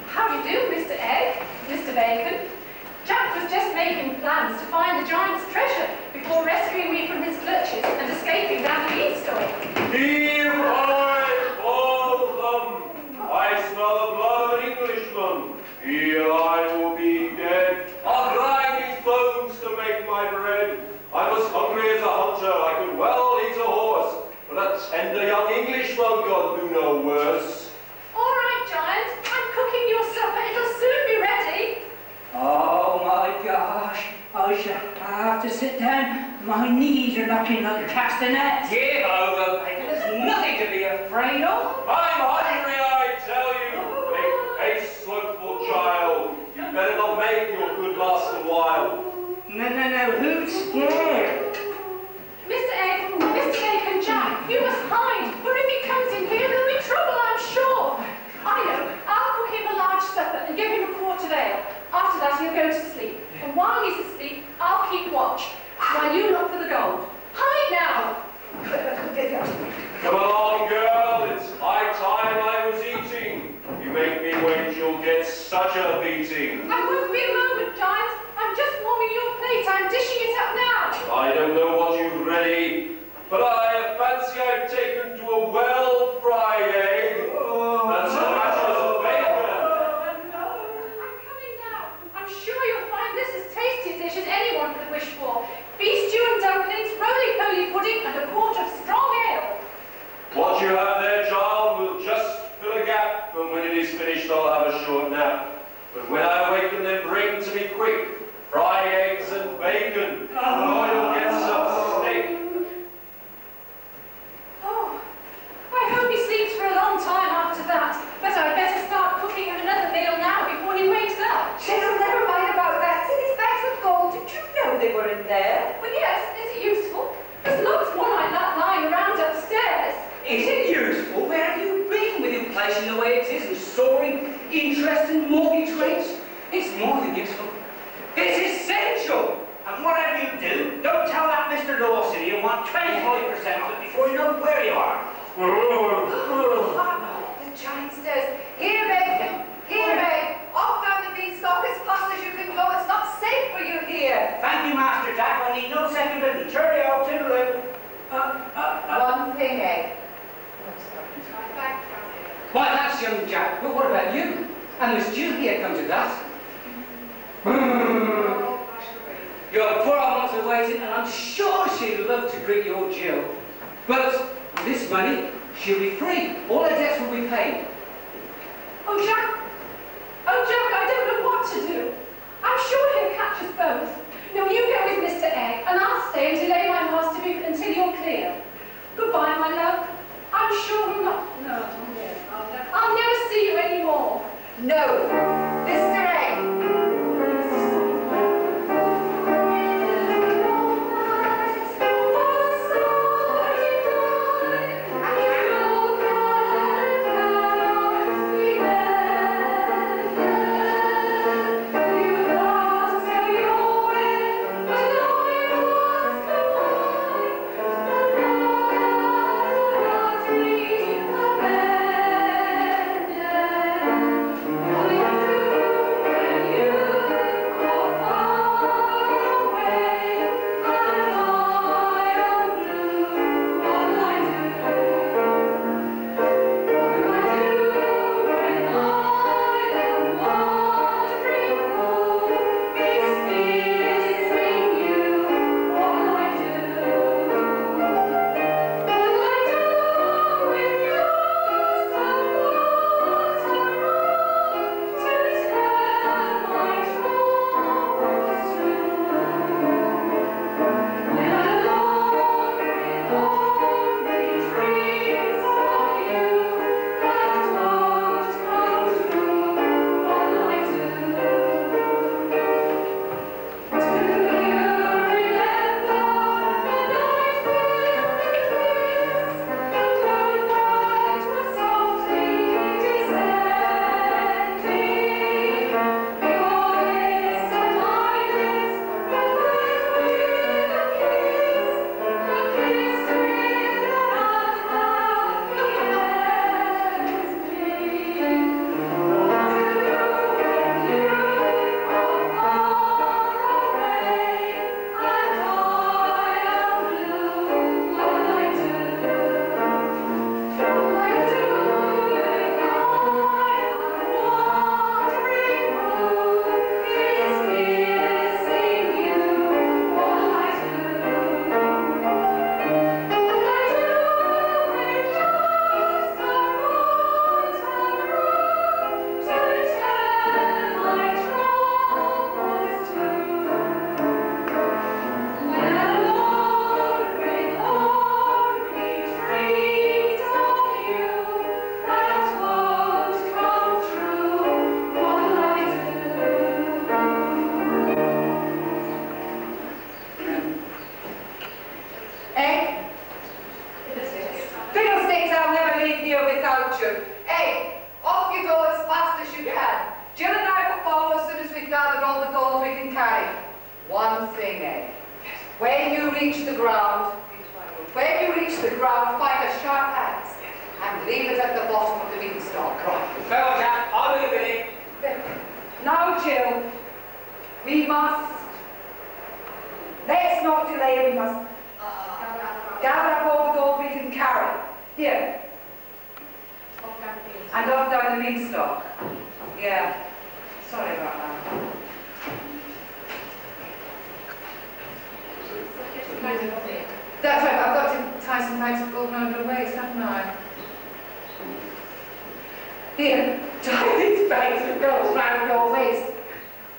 Speaker 10: How do you do, Mr. Egg, Mr. Bacon? Jack was just making plans to find the giant's treasure before rescuing me from his clutches and escaping down the beanstalk.
Speaker 6: Here I all come. I smell the blood of an Englishman. Here I will be dead. I'll grind these bones to make my bread. I was hungry as a hunter. I could well eat a horse. But a tender young Englishman could do no worse.
Speaker 10: All right, Giant, I'm cooking your supper. It'll soon be ready.
Speaker 4: Oh my gosh, I shall have to sit down. My knees are knocking like castanets.
Speaker 3: Give over, Bacon. There's nothing to be afraid of.
Speaker 6: I'm hungry, I tell you. Make haste, slothful child. You better not make your good last a while.
Speaker 3: No, who's scared?
Speaker 10: Mr. Egg and Jack, you must hide, for if he comes in here, there'll be trouble, I'm sure. I know. I'll cook him a large supper and give him a quart of ale. After that, he'll go to sleep. And while he's asleep, I'll keep watch, while you look for the gold. Hide now!
Speaker 6: Come along, girl. It's high time I was eating. You make me wait, you'll get such a beating.
Speaker 10: I won't be a moment, Giant. I'm just warming your plate. I'm dishing it up now.
Speaker 6: I don't know what you've ready, but I fancy I've taken to a well-fried egg. That's a matter of bacon.
Speaker 10: I'm coming now. I'm sure you'll find this as tasty a dish as anyone could wish for. Beef stew and dumplings, roly-poly pudding, and a quart of strong ale.
Speaker 6: What you have there, child, will just fill a gap, and when it is finished, I'll have a short nap. But when I awaken, then bring to me quick fried eggs and bacon, and I'll get some steak.
Speaker 10: Oh, I hope he sleeps for a long time after that. But I'd better start cooking him another meal now before he wakes up.
Speaker 2: Cheryl, never mind about that. See these bags of gold? Did you know they were in there?
Speaker 10: Well, yes, is it useful? There's lots more like that lying around upstairs.
Speaker 3: Is it useful? Where have you been with inflation the way it is and soaring interest and mortgage rates? It's more than useful. It's essential.
Speaker 4: And whatever you do, don't tell that Mr. Dawson you want 25% of it before you know where you are.
Speaker 2: The giant stairs. Here, babe. Here, babe. Off down the beanstalk as fast as you can go. It's not safe for you here.
Speaker 4: Thank you, Master Jack. I need no second bidding. Cheerio, toodaloo.
Speaker 2: One thing, Egg.
Speaker 3: Why, that's young Jack, but what about you? And Miss Jill here comes to that. Your poor old mother waiting, and I'm sure she'd love to greet your Jill. But with this money, she'll be free. All her debts will be paid.
Speaker 10: Oh, Jack, I don't know what to do. I'm sure he'll catch us both. No, you go with Mr. Egg, and I'll stay and delay my master until you're clear. Goodbye, my love. I'm sure we'll not... No, I'll never see you anymore.
Speaker 2: No. Mr. Egg.
Speaker 10: Thank you.
Speaker 2: you. Hey, off you go as fast as you can. Jill and I will follow as soon as we've gathered all the gold we can carry. One thing, eh? When you reach the ground, find a sharp axe and leave it at the bottom of the beanstalk.
Speaker 3: Right. Well, Jack, I'll do it.
Speaker 2: Now, Jill, let's not delay, we must gather up all the gold we can carry. Here. And off down the beanstalk. Yeah. Sorry about that. That's right, I've got to tie some bags of gold around your waist, haven't I? Here, tie these bags of gold around your waist.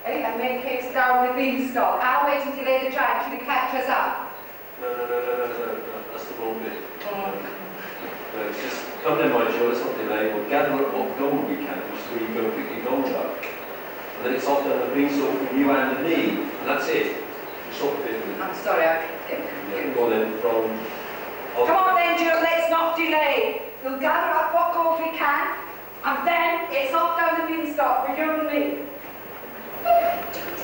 Speaker 2: Hey, and make haste down the beanstalk. I'll wait until you lay the track till you catch us up.
Speaker 6: No, that's the wrong bit. No, it's just, come then, my Jill, let's not delay. We'll gather up what gold we can, just so you go and pick your gold up. And then it's off down the beanstalk from you and me, and that's it. Stop the bit.
Speaker 2: I'm sorry, I...
Speaker 6: Yeah, go on then, from...
Speaker 2: Come on then, Jill, let's not delay. We'll gather up what gold we can, and then it's off down the beanstalk for you and me.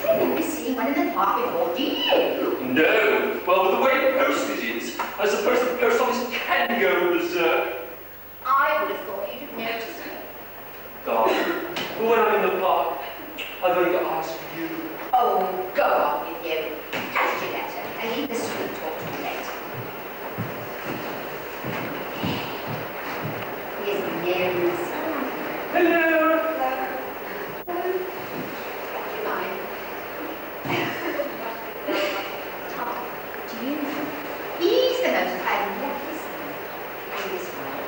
Speaker 11: Don't remember seeing one in the park before, do you?
Speaker 6: No! Well, with the way postage is, I suppose the post office can go berserk.
Speaker 11: I would have thought you'd have noticed me.
Speaker 6: Darling, when I'm in the park, I've only got to ask for you.
Speaker 11: Oh, go on with you. Catch your letter and leave the sweet talk to me later. Here's the news.
Speaker 6: Hello!
Speaker 11: Tom, do you know? He's the most unlucky in this world.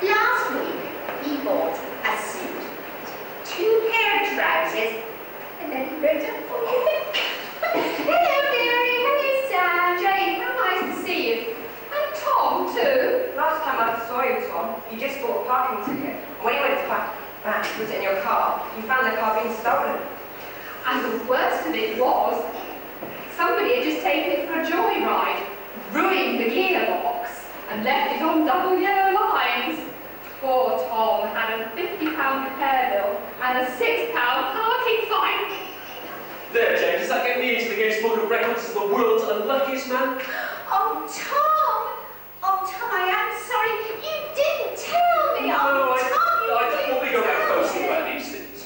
Speaker 11: Last week, he bought a suit, 2 pair of trousers, and then he wrote up for you. Hello, Mary. Hello, Sam. Jane. How nice to see you. And Tom, too.
Speaker 12: Last time I saw you, Tom, you just bought a parking ticket. And when you went to back to put it in your car, you found the car being stolen.
Speaker 1: And the worst of it was, somebody had just taken it for a joyride, ruined the gearbox, and left it on double yellow lines. Poor Tom had a £50 repair bill and a £6 parking fine.
Speaker 6: There, Jane, does that get me into the Guinness Book of Records as the world's unluckiest man?
Speaker 11: Oh, Tom! Oh, Tom, I am sorry. You didn't tell me.
Speaker 6: No,
Speaker 11: Oh, Tom,
Speaker 6: I don't want to go back posting about these things.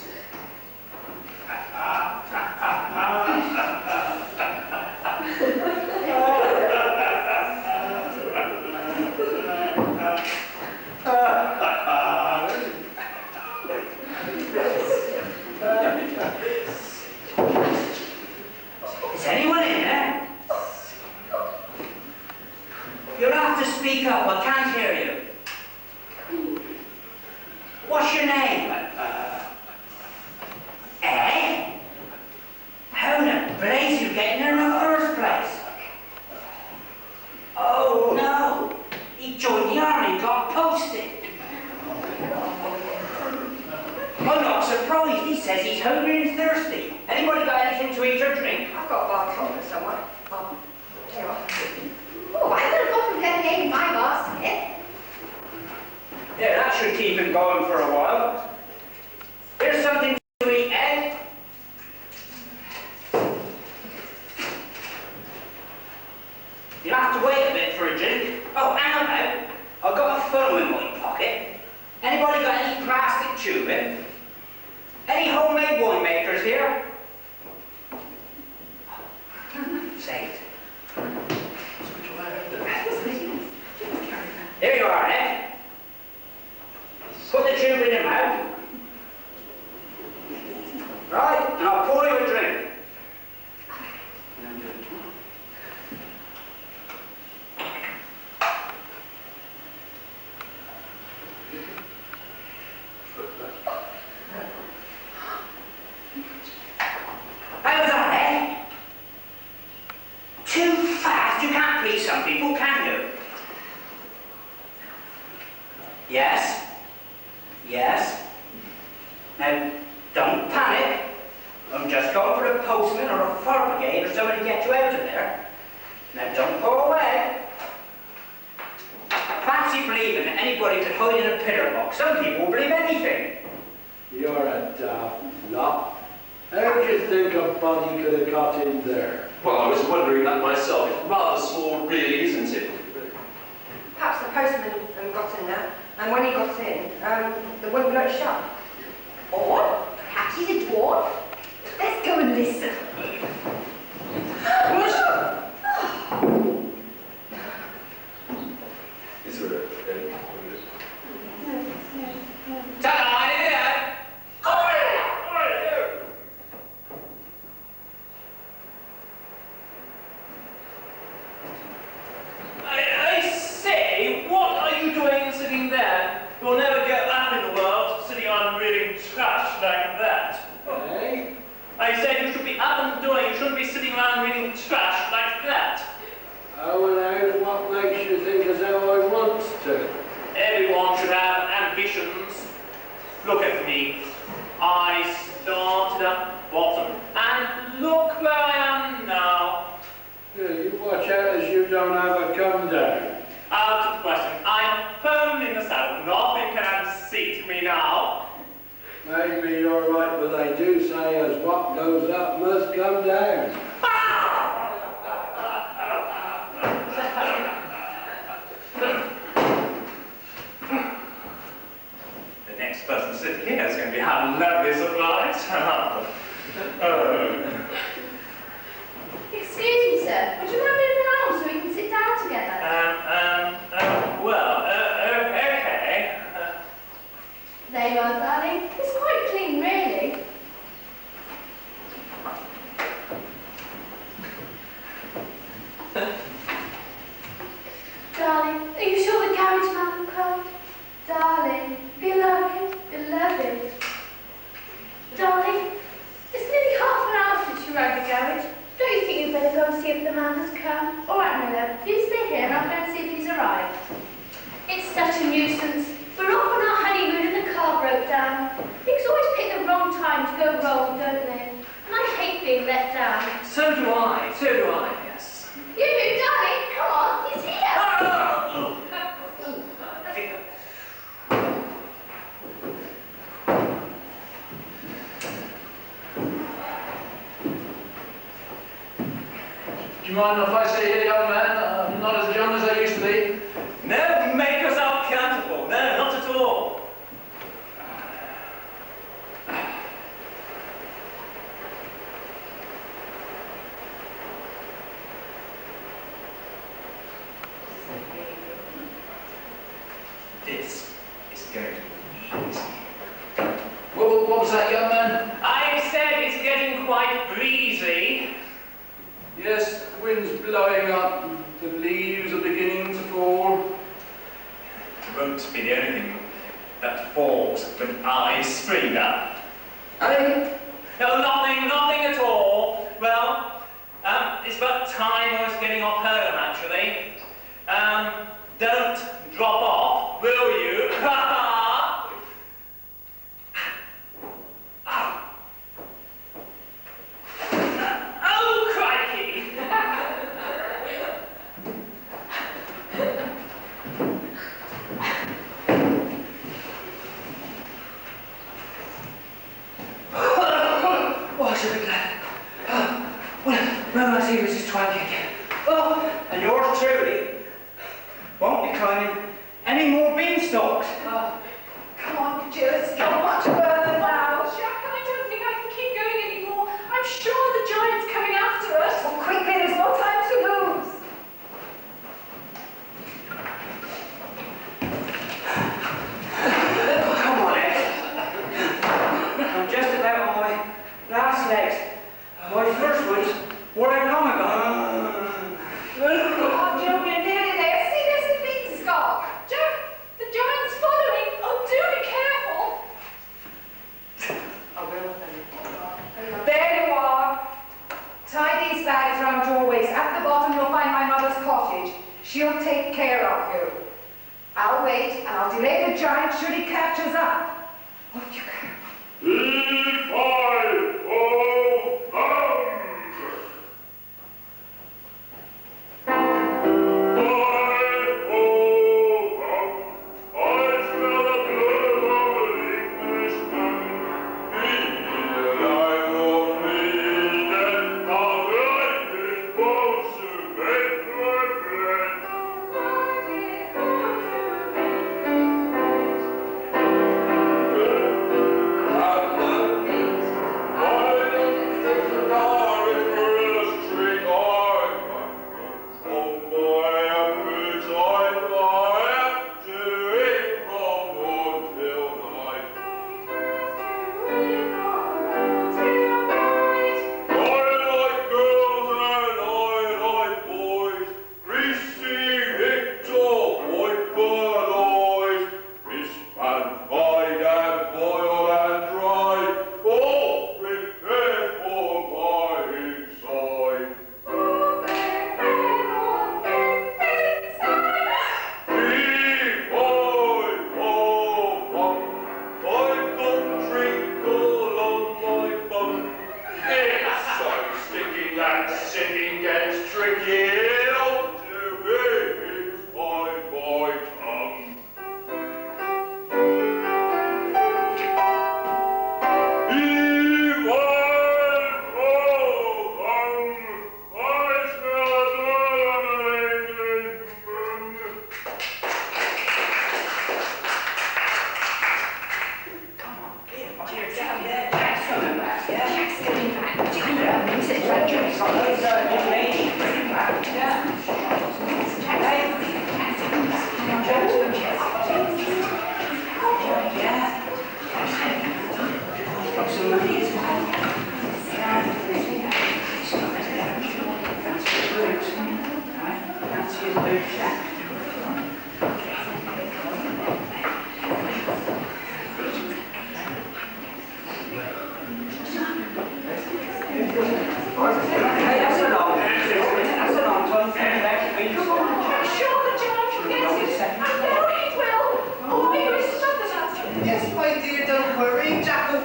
Speaker 4: Is anyone in there? You'll have to speak up, I can't hear you. What's your name? Eh? How the blaze you get in there in the first place? Oh no! He joined the army and got posted. I'm not surprised. He says he's hungry and thirsty. Anybody got anything to eat or drink?
Speaker 12: I've got a bar of chocolate somewhere. Oh, here you are.
Speaker 11: Oh, I would have got from lemonade in my basket.
Speaker 4: Yeah, that should keep him going for a while. Here's something to eat, Ed. You'll have to wait a bit for a drink. Oh, hang about. I've got a funnel in my pocket. Anybody got any plastic tubing? Any homemade winemakers here? Say it. Here you are, Ed. Put the tube in your mouth. Right, and I'll pour you a drink. How's that, eh? Too fast? You can't please some people, can you? Yes? Yes? Now, don't panic. I'm just going for a postman or a fire brigade or somebody to get you out of there. Now, don't go away. Fancy fancy believing that anybody could hide in a pillar box. Some people believe anything.
Speaker 9: You're a daft lot. How do you think a body could have got in there?
Speaker 6: Well, I was wondering that myself. It's rather small, really, isn't it?
Speaker 12: Perhaps the postman got in there, and when he got in, the window was shut.
Speaker 11: Or perhaps he's a dwarf. Let's go and listen.
Speaker 6: Is there a...
Speaker 3: Ta-da, in there! I say, what are you doing sitting there? You'll never get up in the world sitting on reading trash like that.
Speaker 9: Eh?
Speaker 3: I said you should be up and doing, you shouldn't be sitting around reading trash like that.
Speaker 9: Oh, and what makes you think as how I want to?
Speaker 3: Everyone should have ambitions. Look at me. I started at bottom, and look where I am now.
Speaker 9: Yeah, you watch out as you don't have a come down.
Speaker 3: Out of question. I'm firmly in the saddle. Nothing can unseat me now.
Speaker 9: Maybe you're right, but they do say as what goes up must come down.
Speaker 3: The next person sitting here is going to be a lovely surprise.
Speaker 10: Excuse me, sir. Would you mind moving around so we can sit down together?
Speaker 3: Okay.
Speaker 10: There you are, darling. It's quite clean, really. Darling, are you sure the garage man will come? Darling, beloved, beloved. Darling, it's nearly half an hour since you rode the garage. Don't you think you'd better go and see if the man has come? All right, my love, you stay here and I'll go and see if he's arrived. It's such a nuisance. We're off on our honeymoon and the car broke down. Things always pick the wrong time to go wrong, don't they? And I hate being let down.
Speaker 3: So do I, yes.
Speaker 10: You, darling, come on, he's here.
Speaker 9: Do you mind if I stay here, young man? I'm not as young as I used to be.
Speaker 3: No, make yourself comfortable. No, not at all. This is going to be easy.
Speaker 9: What was that, young man?
Speaker 3: I said it's getting quite breezy.
Speaker 9: Yes, the wind's blowing up, the leaves are beginning to fall.
Speaker 3: It won't be the only thing that falls when I spring up.
Speaker 9: Hey?
Speaker 3: No, nothing at all. Well, it's about time I was getting off home, actually. Don't drop off, will you? Oh, crikey!
Speaker 4: Oh, I should be glad. Well, I see Mrs. Twankey again. Oh, and yours truly won't be climbing any more beanstalks.
Speaker 2: Come on, Jill, it's not much further now.
Speaker 10: Jack, I don't think I can keep going anymore. I'm sure the giant's coming after us.
Speaker 2: Well, quickly, there's no time to lose.
Speaker 4: Come on, Ed. I'm just about on my last legs. My first ones were out long ago.
Speaker 2: Oh, Jill, we're nearly there. See, there's the beanstalk.
Speaker 10: Jack, the giant's following. Oh, do be careful.
Speaker 4: I will.
Speaker 2: There you are. Tie these bags round your waist. At the bottom, you'll find my mother's cottage. She'll take care of you. I'll wait, and I'll delay the giant should he catch us up. Off you go.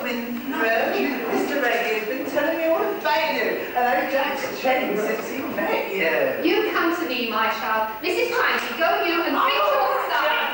Speaker 7: Winfred. Mr. Reggie has been telling me all about you and how Jack's changed since he met you.
Speaker 1: You come to me, my child. Mrs. Cranky, go you and fix your stuff.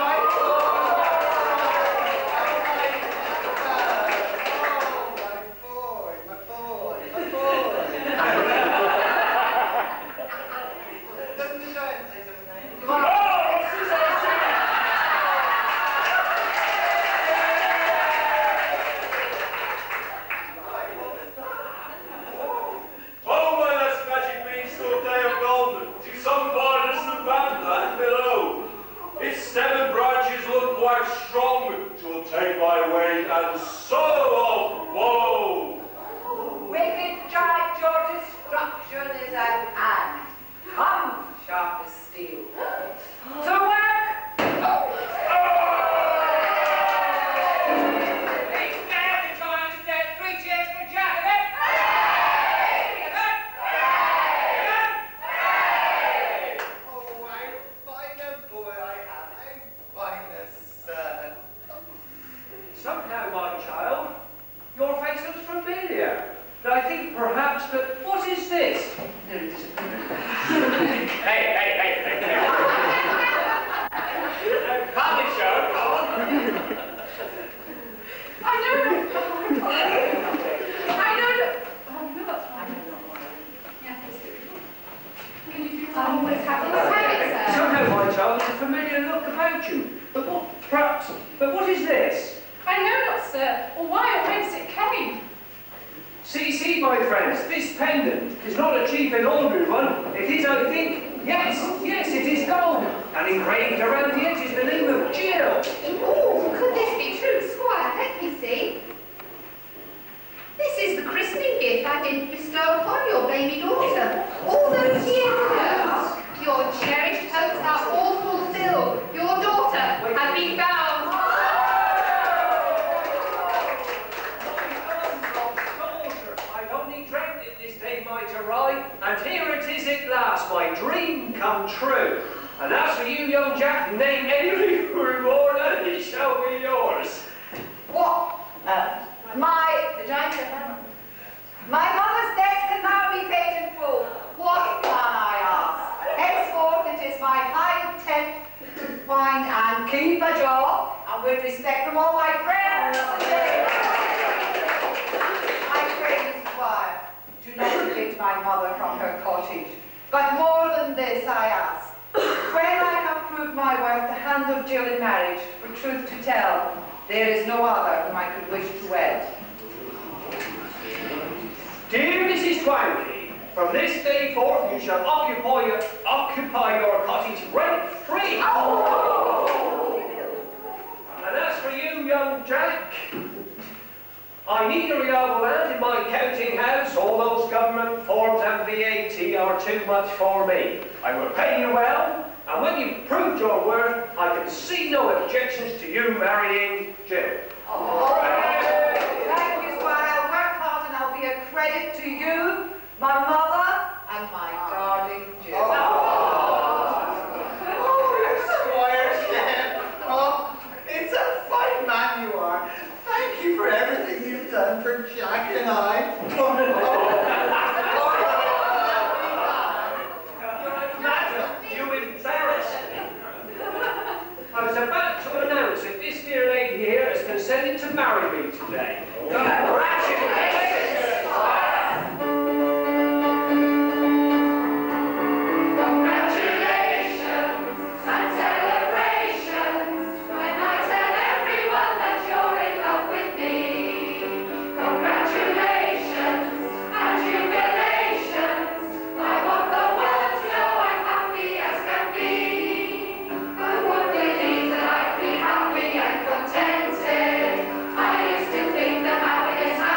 Speaker 13: Contented. I used to think that happiness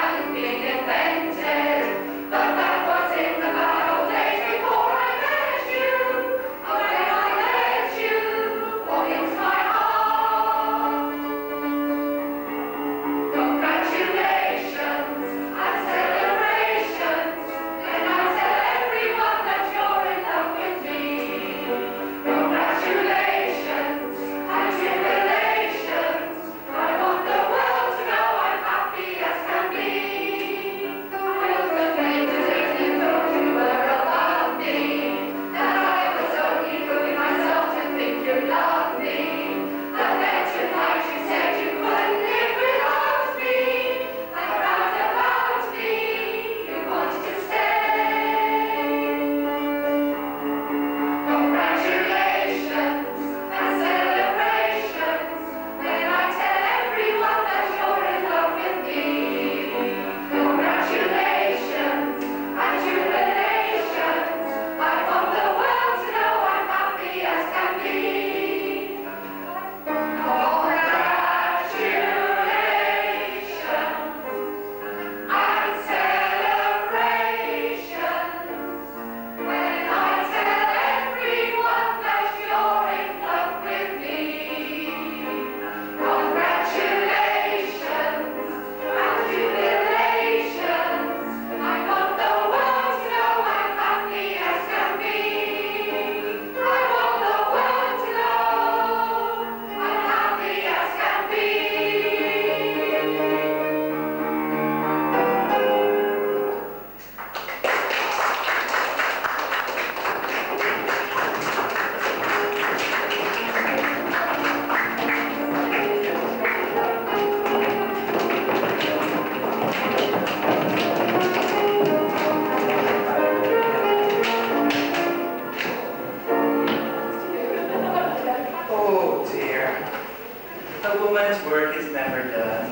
Speaker 7: honest work is never done.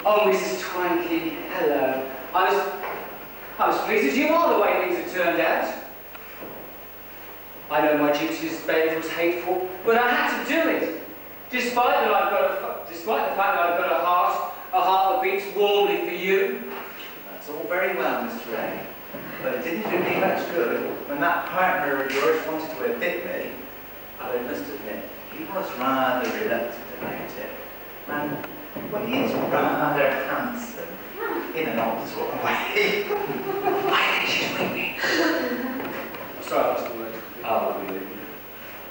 Speaker 3: Oh, Mrs. Twankey, hello. I was pleased as you are the way things have turned out. I know my duty as bailiff was hateful, but I had to do it. Despite the fact that I've got a heart that beats warmly for you.
Speaker 7: That's all very well, Mr. Ray, but it didn't do me much good when that partner of yours wanted to evict me. I must admit, he was rather reluctant about it. And, well, he is rather handsome, in an odd sort of way. I think she's with me.
Speaker 3: Sorry, I lost the word.
Speaker 7: Oh, really?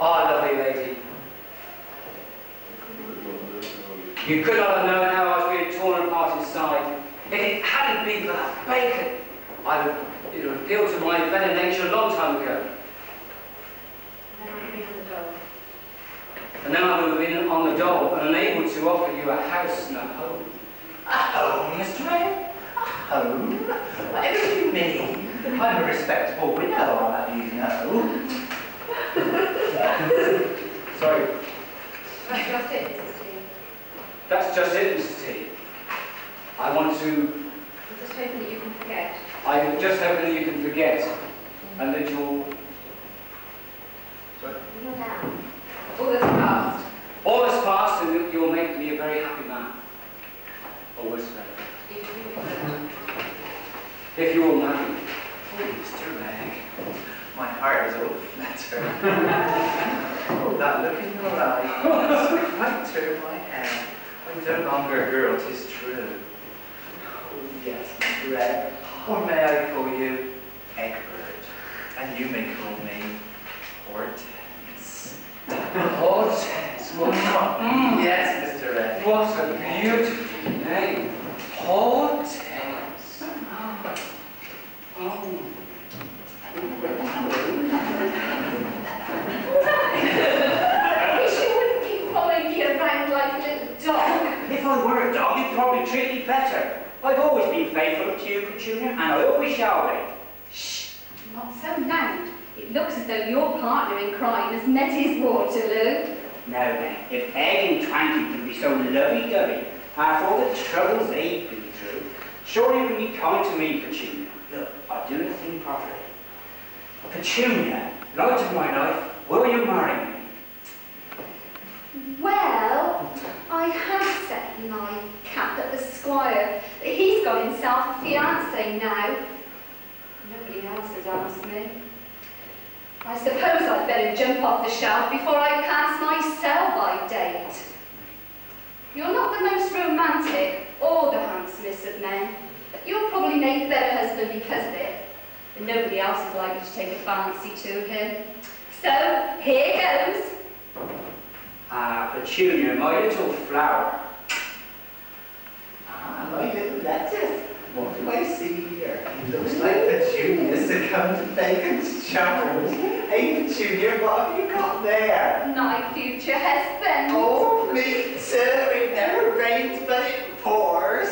Speaker 3: Oh, lovely lady. You could not have known how I was being torn apart inside. If it hadn't been for that bacon, it would have appealed to my better nature a long time ago. And then I would have been on the dole and unable to offer you a house and a home.
Speaker 7: A home, Mr. Ray? A home? Whatever do you mean? I'm a respectable widow, I'll have you know.
Speaker 3: Sorry.
Speaker 1: That's just it, Mrs. T.
Speaker 3: That's just it, Mrs. T.
Speaker 1: I'm just hoping that you can forget.
Speaker 3: I'm just hoping that you can forget and that you'll... Sorry?
Speaker 1: You're down. All that's past.
Speaker 3: All that's past and that you'll make me a very happy man. Always so. If you will marry me.
Speaker 7: Mr. Ray, my heart is all flattered. Oh, that look in your eye has quite turned my head. I'm no longer a girl, 'tis true. Oh, yes, Mr. Ray. Or may I call you Egbert? And you may call me Hortense.
Speaker 3: Hortense?
Speaker 7: Yes, Mr. Ray.
Speaker 3: What a beautiful name. Hortense. Oh.
Speaker 1: I wish you wouldn't keep following me around like a little dog.
Speaker 4: If I were a dog, you'd probably treat me better. I've always been faithful to you, Petunia, and I always shall be.
Speaker 1: Shh, not so loud. It looks as though your partner in crime has met his Waterloo.
Speaker 4: Now then, if Egg and Twanky can be so lovey-dovey after all the troubles they've been through, surely you can be kind to me, Petunia. Look, I do the thing properly. Petunia, light of my life, will you marry me?
Speaker 1: Well, I have set my cap at the squire that he's got himself a fiancé now. Nobody else has asked me. I suppose I'd better jump off the shelf before I pass my sell-by date. You're not the most romantic or the handsomest of men, but you'll probably make a better husband because of it. And nobody else is likely to take a fancy to him. So, here goes.
Speaker 4: Petunia, my little flower.
Speaker 7: Ah, my little lettuce. What do I see here? It looks like Petunia's succumbed to Bacon's charms. Hey, Petunia, what have you got there?
Speaker 1: My future husband.
Speaker 7: Oh, me too. It never rains, but it pours.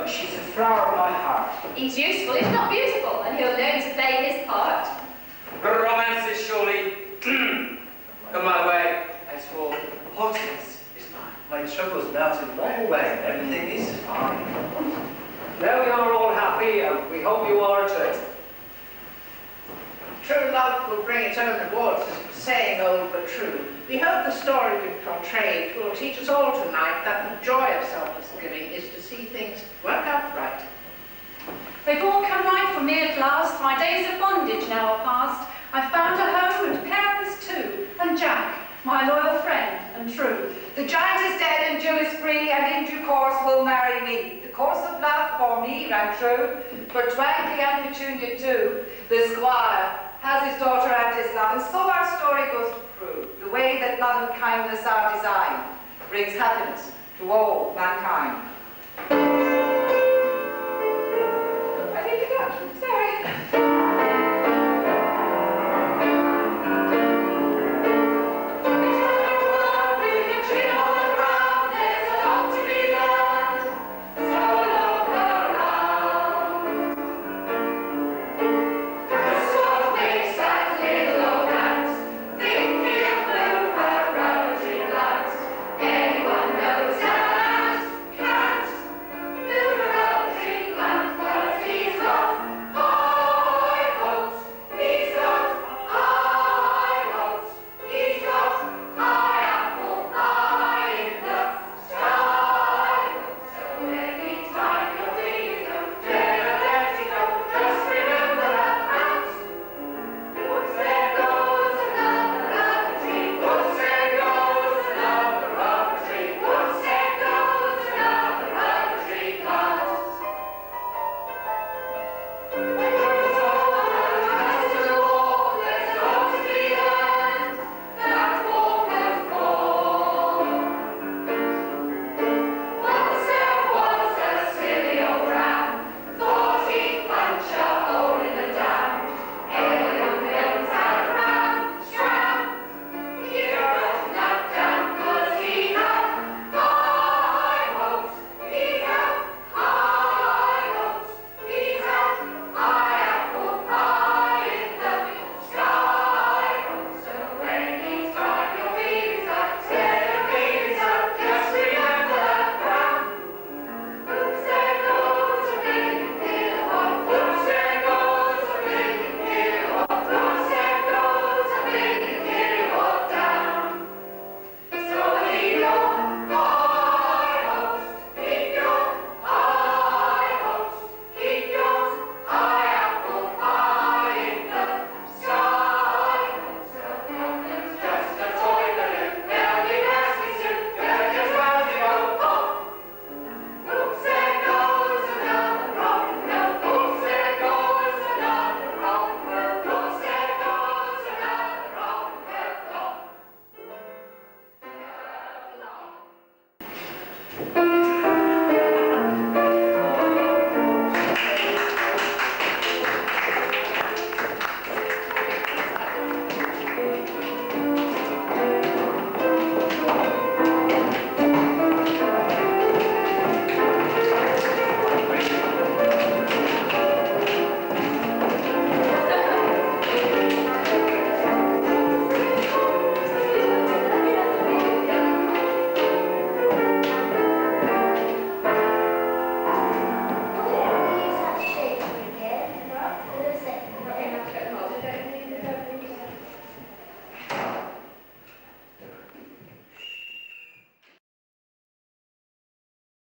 Speaker 4: but she's a flower of my heart.
Speaker 1: He's useful, if not beautiful, and he'll learn to play his part.
Speaker 3: Romances surely come my way. As for hotness is mine.
Speaker 7: My troubles melted right away. Everything is fine.
Speaker 6: Now we are all happy, and we hope you are too.
Speaker 5: True love will bring its own rewards, is a saying old but true. We hope the story we've portrayed will teach us all tonight that the joy of selfless giving is to see things work out right.
Speaker 10: They've all come right for me at last. My days of bondage now are past. I've found a home and parents too, and Jack, my loyal friend and true.
Speaker 2: The giant is dead and Jew is free, and in due course will marry me. The course of love for me ran true, for Twankly and Petunia too. The squire has his daughter and his love, and so our story goes to prove the way that love and kindness are designed brings happiness to all mankind.
Speaker 1: I think you got, sorry.